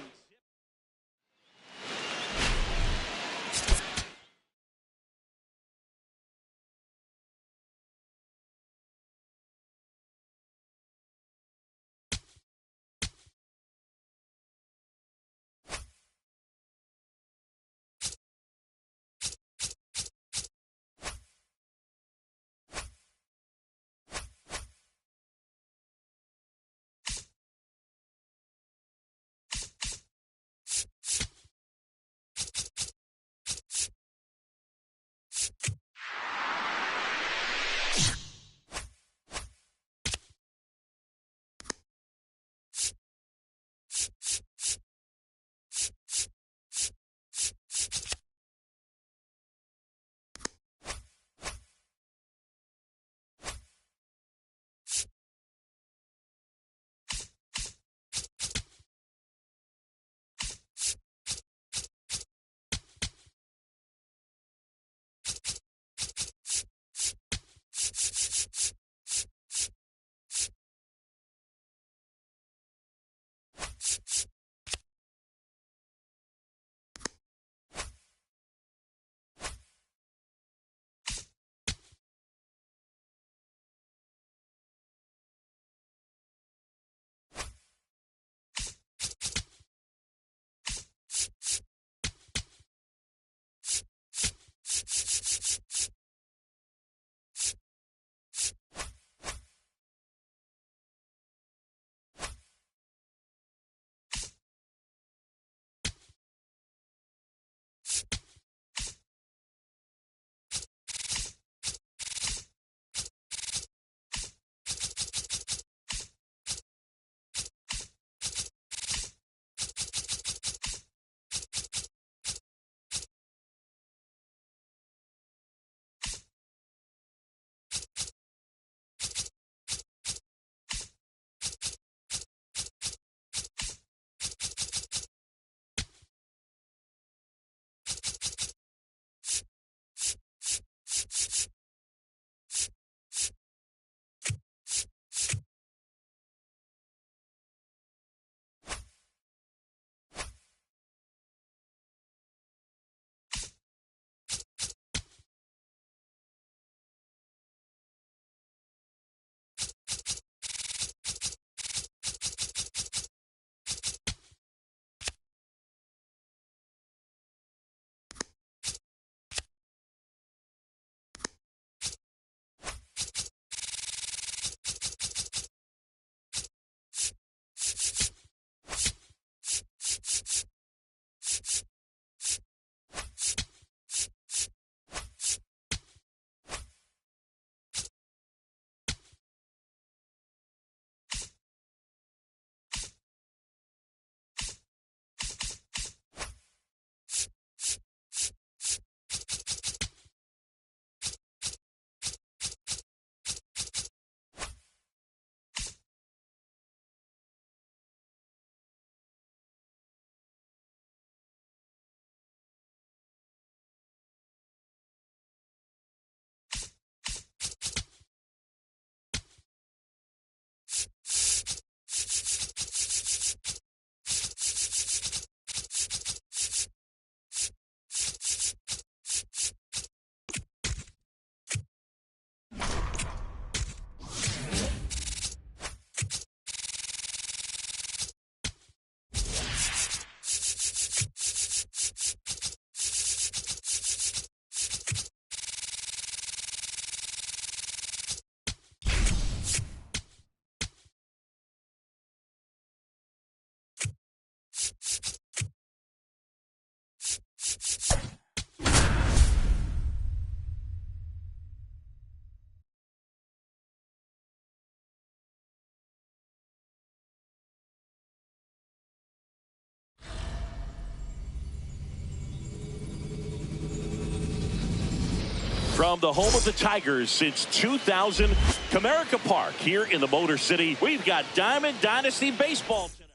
From the home of the Tigers since 2000, Comerica Park here in the Motor City. We've got Diamond Dynasty Baseball tonight.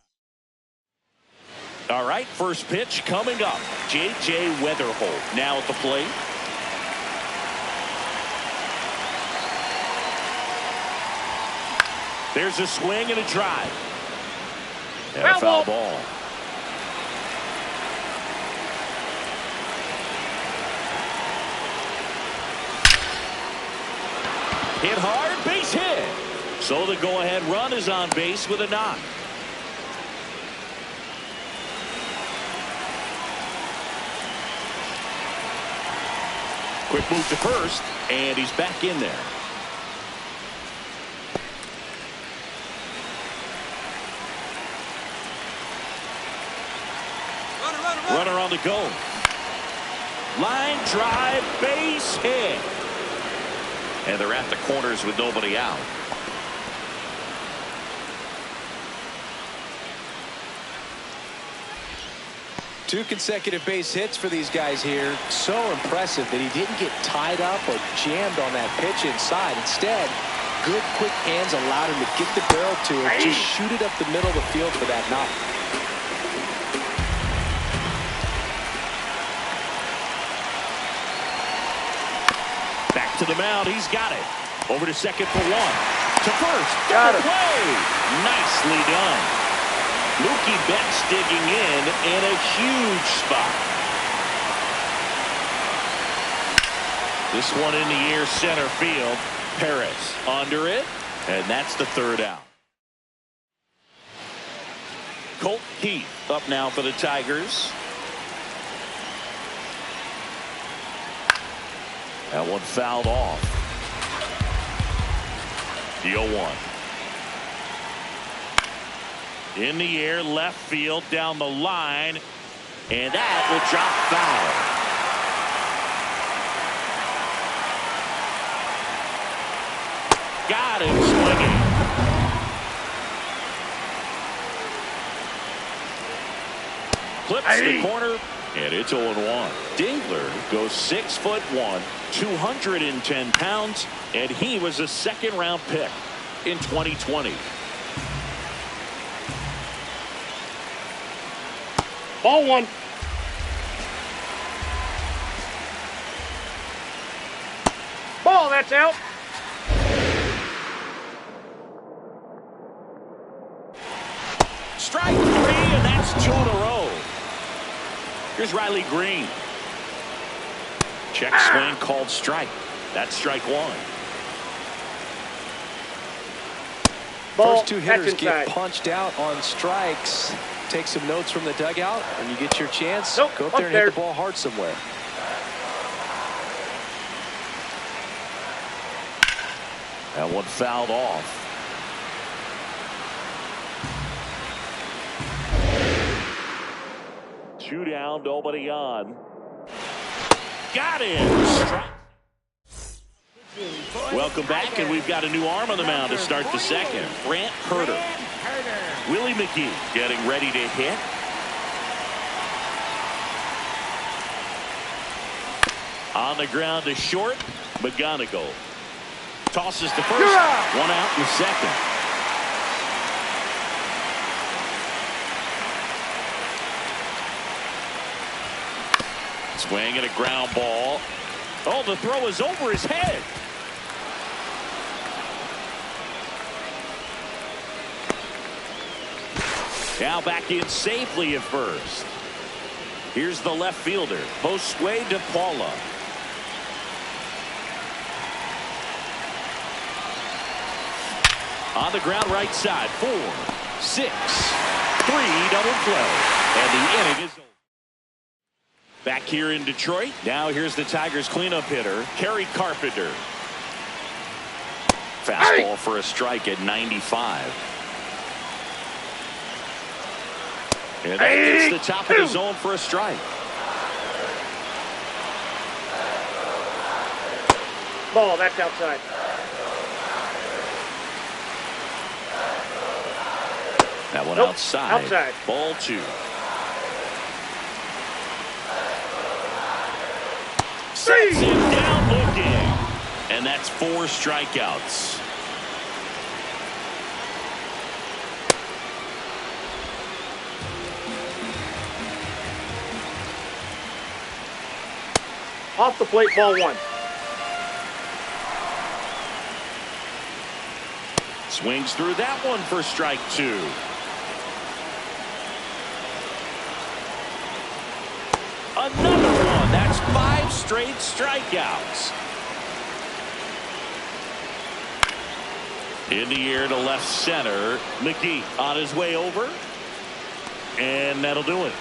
All right, first pitch coming up. J.J. Weatherholt now at the plate. There's a swing and a drive. And a foul ball. Hit hard, base hit. So the go-ahead run is on base with a knock. Quick move to first, and he's back in there. Runner on the go. Line drive, base hit. And they're at the corners with nobody out. Two consecutive base hits for these guys here. So impressive that he didn't get tied up or jammed on that pitch inside. Instead, good quick hands allowed him to get the barrel to it. Just shoot it up the middle of the field for that knock. To the mound, he's got it. Over to second for one. To first. Got it. Play. Nicely done. Mookie Betts digging in a huge spot. This one in the air center field. Perez under it, and that's the third out. Colt Heath up now for the Tigers. That one fouled off. The 0-1. In the air, left field, down the line, and that will drop foul. Got him swinging. Clips the corner. And it's 0-1. Dingler goes 6'1", 210 pounds, and he was a second-round pick in 2020. Ball one. Ball, that's out. Strike 3, and that's 2 in a row. Here's Riley Green. Check swing called strike. That's strike 1. Ball, first two hitters get punched out on strikes. Take some notes from the dugout. When you get your chance, go up there and hit the ball hard somewhere. That one fouled off. Two down, nobody on. Got him. Welcome back, and we've got a new arm on the mound to start the second. Grant Herter. Willie McGee getting ready to hit. On the ground to short. McGonigal tosses to first. One out in second. Swing and a ground ball. Oh, the throw is over his head. Now back in safely at first. Here's the left fielder, Josue De Paula. On the ground right side, 4, 6, 3 double play. And the inning is over. Back here in Detroit. Now here's the Tigers cleanup hitter, Kerry Carpenter. Fastball for a strike at 95. And that hits the top of the zone for a strike. Ball, that's outside. That one outside. Outside. Ball 2. Sets him down looking. That's 4 strikeouts. Off the plate, ball 1. Swings through that one for strike 2. Another one. That's 5 straight strikeouts. In the air to left center. McGee on his way over. And that'll do it.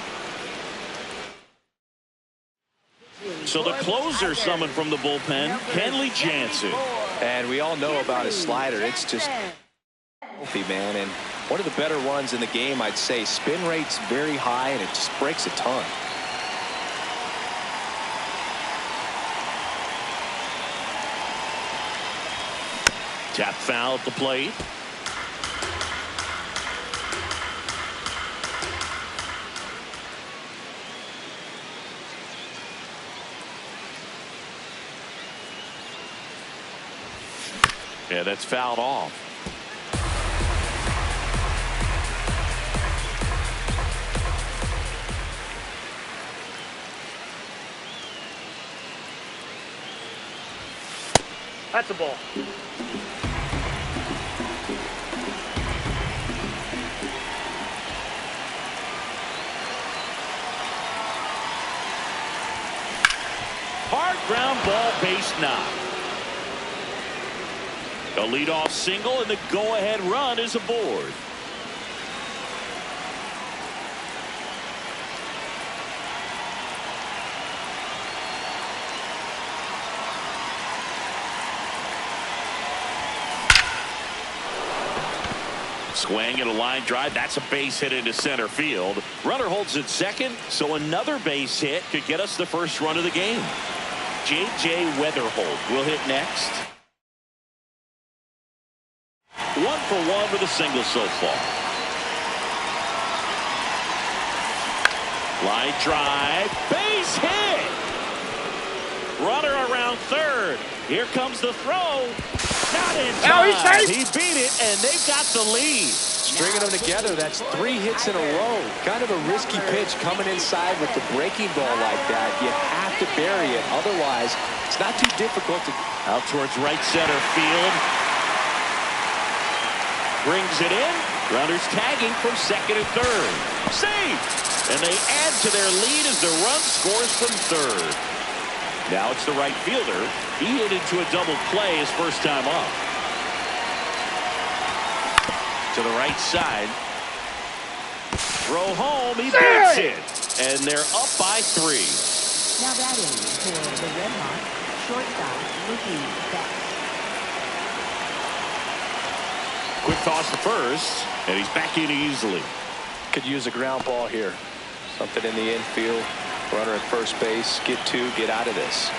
So the closer summoned from the bullpen, Kenley Jansen. And we all know about his slider. It's just healthy, man. And one of the better ones in the game, I'd say. Spin rate's very high, and it just breaks a ton. Tap foul at the plate. Yeah, that's fouled off. That's a ball. Hard ground ball, base knock. A leadoff single, and the go-ahead run is aboard. Swing and a line drive. That's a base hit into center field. Runner holds at second, so another base hit could get us the first run of the game. J.J. Weatherholt will hit next. 1 for 1 with a single so far. Line drive, base hit. Runner around third. Here comes the throw. Not in time. He beat it, and they've got the lead. Stringing them together, that's 3 hits in a row. Kind of a risky pitch coming inside with the breaking ball like that. You have to bury it. Otherwise, it's not too difficult to... Out towards right center field. Brings it in. Runners tagging from second and third. Saved! And they add to their lead as the run scores from third. Now it's the right fielder. He hit into a double play his first time up. To the right side. Throw home. He beats it. And they're up by 3. Now batting for the Red Hawks, shortstop, Mookie Betts. Quick toss to first, and he's back in easily. Could use a ground ball here. Something in the infield. Runner at first base. Get 2. Get out of this.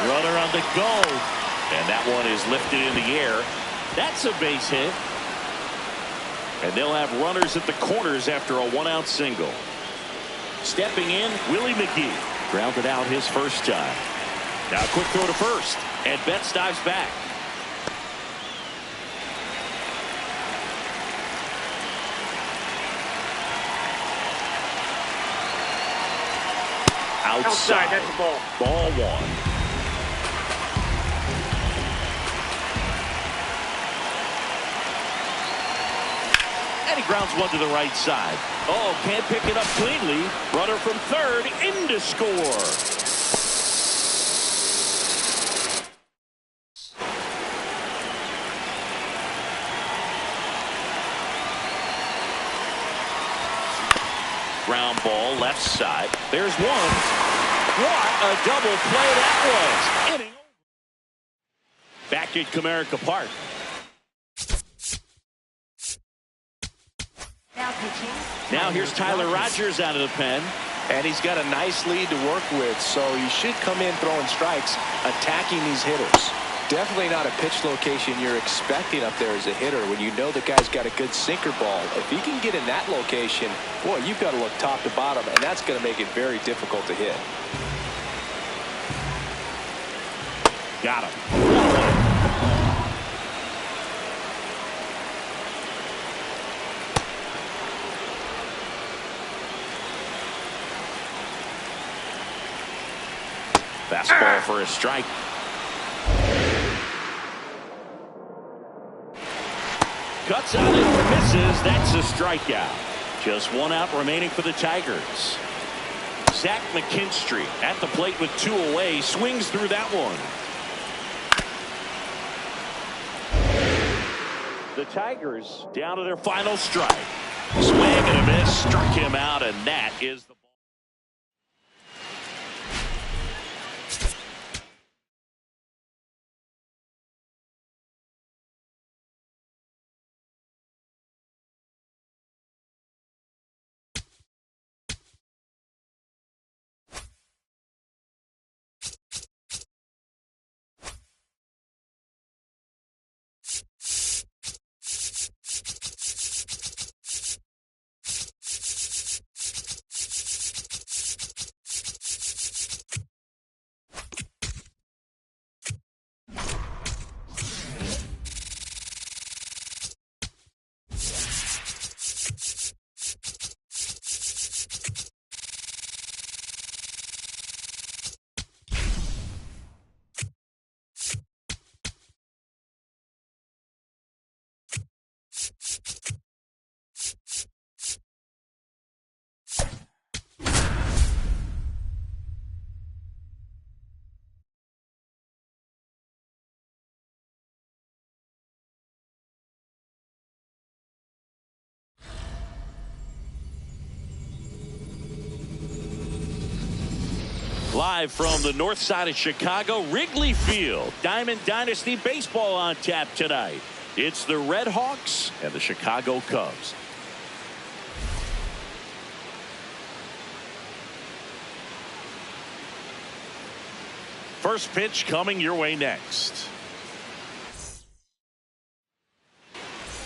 Runner on the go. And that one is lifted in the air. That's a base hit. And they'll have runners at the corners after a 1-out single. Stepping in, Willie McGee. Grounded out his first time. Now a quick throw to first. And Betts dives back. Outside. That's a ball. Ball 1. And he grounds one to the right side. Oh, can't pick it up cleanly. Runner from third in to score. Ground ball left side. There's one. What a double play that was. Inning. Back at Comerica Park. Now pitching. Now here's Tyler Rogers out of the pen. And he's got a nice lead to work with, so he should come in throwing strikes, attacking these hitters. Definitely not a pitch location you're expecting up there as a hitter when you know the guy's got a good sinker ball. If he can get in that location, boy, you've got to look top to bottom, and that's going to make it very difficult to hit. Got him. Fastball for a strike. Cuts on it, misses. That's a strikeout. Just one out remaining for the Tigers. Zach McKinstry at the plate with 2 away. Swings through that one. The Tigers down to their final strike. Swing and a miss. Struck him out, and that is the ball. Live from the north side of Chicago, Wrigley Field. Diamond Dynasty Baseball on tap tonight. It's the Red Hawks and the Chicago Cubs. First pitch coming your way next.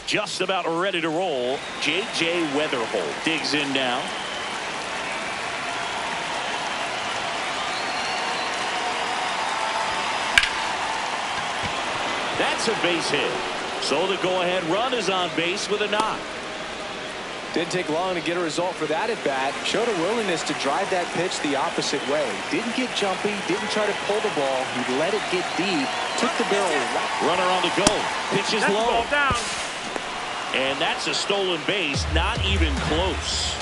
Just about ready to roll. J.J. Weatherholt digs in now. That's a base hit. So the go-ahead run is on base with a knock. Didn't take long to get a result for that at bat. Showed a willingness to drive that pitch the opposite way. Didn't get jumpy. Didn't try to pull the ball. He let it get deep. Took the barrel right. Runner on the go. Pitches That's low. ball down. And that's a stolen base. Not even close.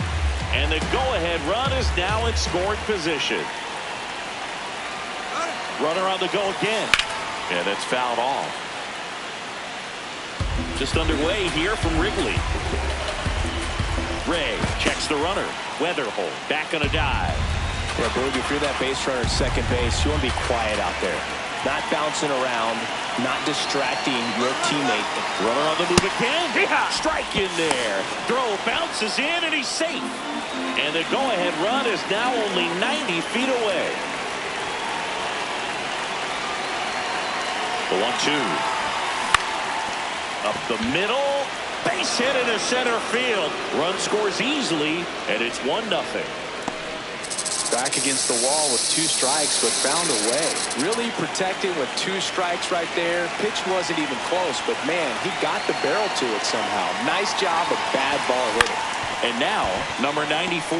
And the go-ahead run is now in scoring position. Runner on the go again. And it's fouled off. Just underway here from Wrigley. Ray checks the runner. Weatherholt back on a dive. Yeah, Boog, if you're that base runner at second base, you want to be quiet out there. Not bouncing around, not distracting your teammate. Runner on the move again. Yeah. Strike in there. Throw bounces in, and he's safe. And the go-ahead run is now only 90 feet away. The 1-2. Up the middle. Base hit into center field. Run scores easily, and it's 1-0. Back against the wall with 2 strikes, but found a way. Really protected with 2 strikes right there. Pitch wasn't even close, but man, he got the barrel to it somehow. Nice job of bad ball hitting. And now, number 94.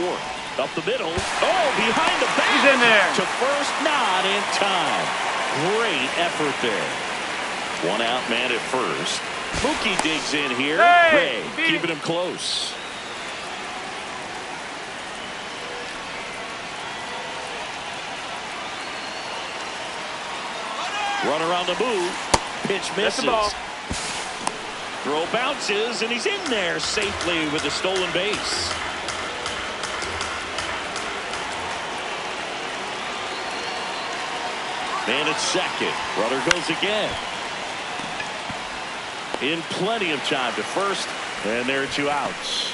Up the middle. Oh, behind the back. He's in there. To first, not in time. Great effort there. 1 out man at first. Mookie digs in here. Hey, Ray keeping him close. Runner on the move. Pitch misses. Throw bounces, and he's in there safely with the stolen base. Man at second. Runner goes again. In plenty of time to first, and there are 2 outs.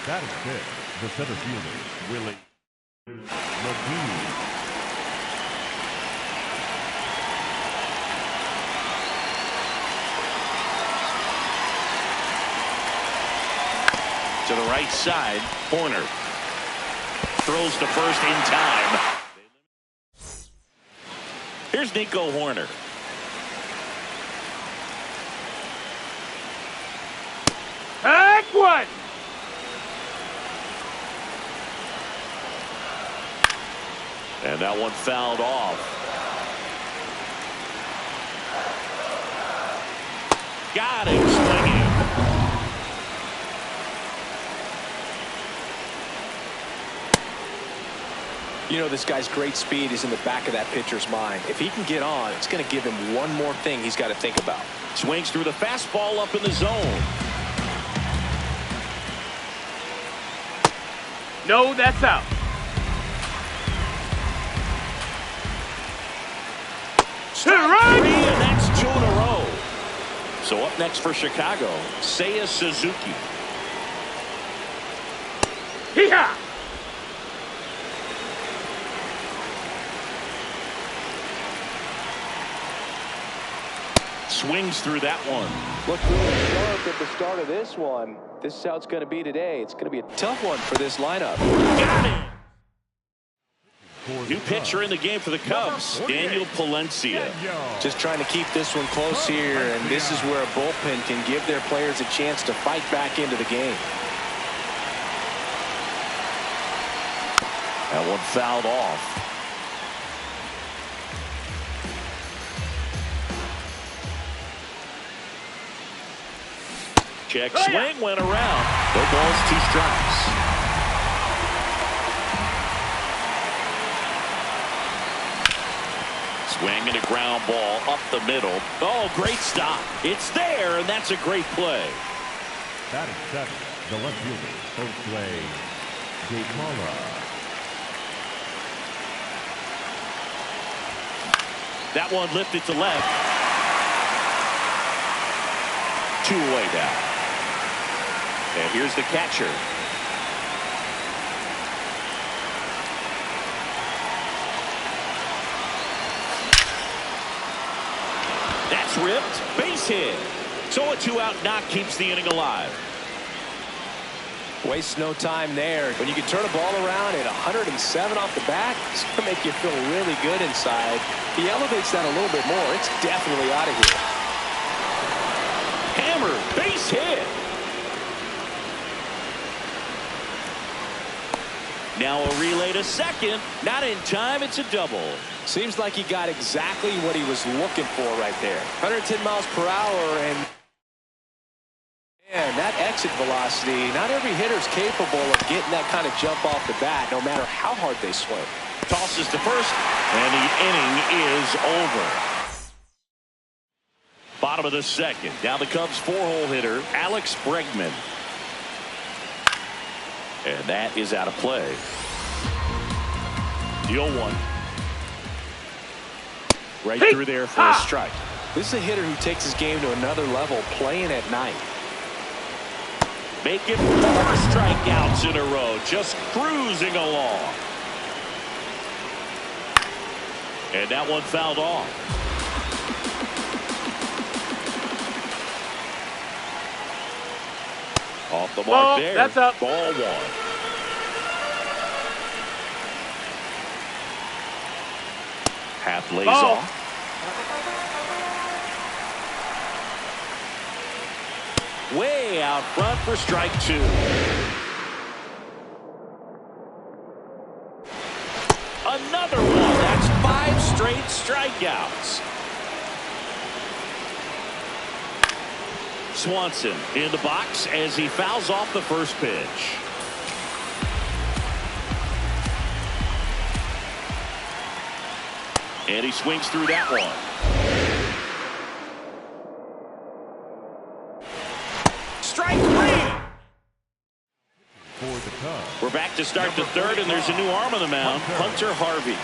That is it. The center fielder, Willie Mlb. To the right side, Horner throws to first in time. Here's Nico Horner. Heck one! And that one fouled off. Got him swinging. You know, this guy's great speed is in the back of that pitcher's mind. If he can get on, it's going to give him one more thing he's got to think about. Swings through the fastball up in the zone. No, that's out. Strike 3, and that's 2 in a row. So up next for Chicago, Seiya Suzuki. Hee-haw! Swings through that one. Looked really sharp at the start of this one. This is how it's going to be today. It's going to be a tough one for this lineup. Got it. New pitcher in the game for the Cubs, Daniel Palencia. Just trying to keep this one close here, and this is where a bullpen can give their players a chance to fight back into the game. That one fouled off. Check swing went around. No balls, 2 strikes. Swing and a ground ball up the middle. Oh, great stop. It's there, and that's a great play. Batting second, the left fielder, Jose Guimarães. That one lifted to left. 2 away now. And here's the catcher. That's ripped. Base hit. So a 2-out knock keeps the inning alive. Waste no time there. When you can turn a ball around at 107 off the bat, it's going to make you feel really good inside. He elevates that a little bit more. It's definitely out of here. Hammer, base hit. Now a relay to second. Not in time. It's a double. Seems like he got exactly what he was looking for right there. 110 miles per hour, and that exit velocity, not every hitter's capable of getting that kind of jump off the bat, no matter how hard they swing. Tosses to first, and the inning is over. Bottom of the second. Now the Cubs' 4-hole hitter, Alex Bregman. And that is out of play. The 0-1. Right through there for a strike. This is a hitter who takes his game to another level, playing at night. Making 4 strikeouts in a row, just cruising along. And that one fouled off. Off the mark there. That's up. Ball 1. Half lays off. Way out front for strike 2. Another one. That's 5 straight strikeouts. Swanson in the box as he fouls off the first pitch. And he swings through that one. Strike 3. For the Cubs, We're back to start the third, and there's a new arm on the mound, Hunter Harvey.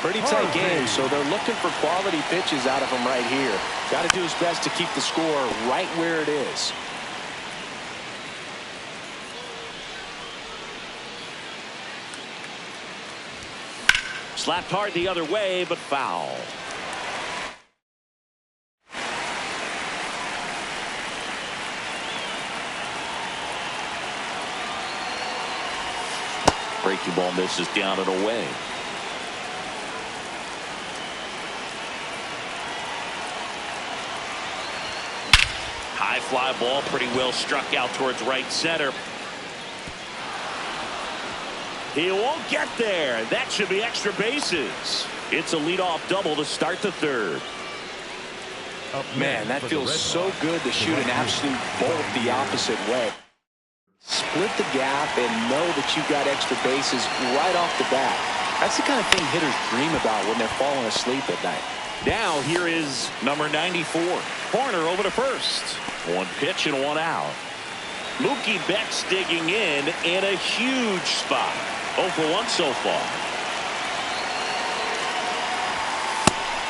Pretty tight game, so they're looking for quality pitches out of him right here. Got to do his best to keep the score right where it is. Slapped hard the other way, but foul. Breaking ball misses down and away. High fly ball pretty well struck out towards right center. He won't get there. That should be extra bases. It's a leadoff double to start the third. Man, that feels so good to shoot an absolute bolt the opposite way. Split the gap and know that you've got extra bases right off the bat. That's the kind of thing hitters dream about when they're falling asleep at night. Now here is number 94. Corner over to first. One pitch and one out. Mookie Betts digging in a huge spot. 0 for 1 so far.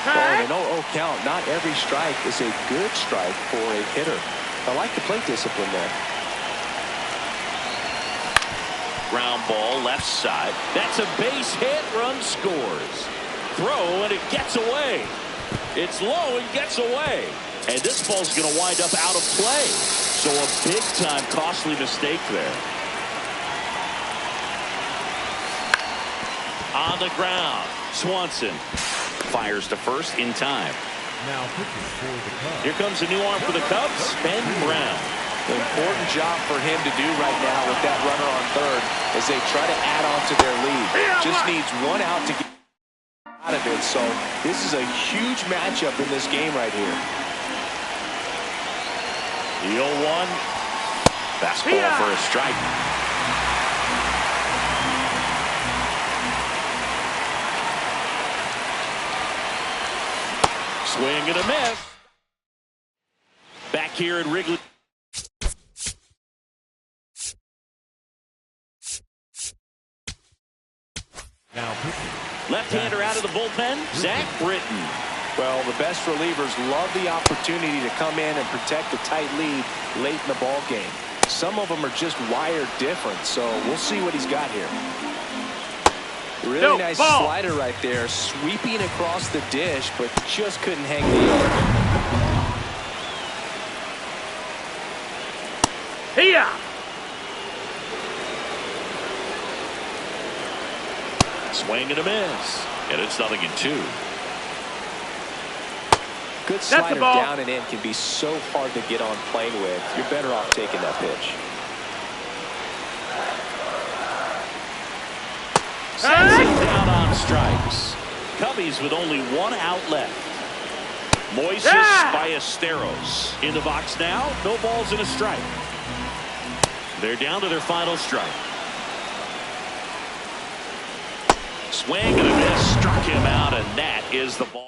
Well, in an 0-0 count, not every strike is a good strike for a hitter. I like the plate discipline there. Ground ball left side. That's a base hit. Run scores. Throw and it gets away. It's low and gets away. And this ball's going to wind up out of play. So a big time costly mistake there. On the ground. Swanson fires to first in time. Now pitching for the Cubs. Here comes a new arm for the Cubs, Ben Brown. Important job for him to do right now with that runner on third as they try to add on to their lead. Just needs one out to get out of it. So this is a huge matchup in this game right here. The 0-1. Fastball for a strike. Swing and a miss. Back here at Wrigley. Now pitching. Left-hander out of the bullpen, Zach Britton. Well, the best relievers love the opportunity to come in and protect a tight lead late in the ball game. Some of them are just wired different, so we'll see what he's got here. Really nice slider right there, sweeping across the dish, but just couldn't hang the edge. Here. Swing and a miss. And it's 0-2. Good slider down and in can be so hard to get on plane with. You're better off taking that pitch. Sends it down on strikes. Cubbies with only one out left. Moises Ballesteros in the box now. No balls and a strike. They're down to their final strike. Swing and a miss. Struck him out, and that is the ball.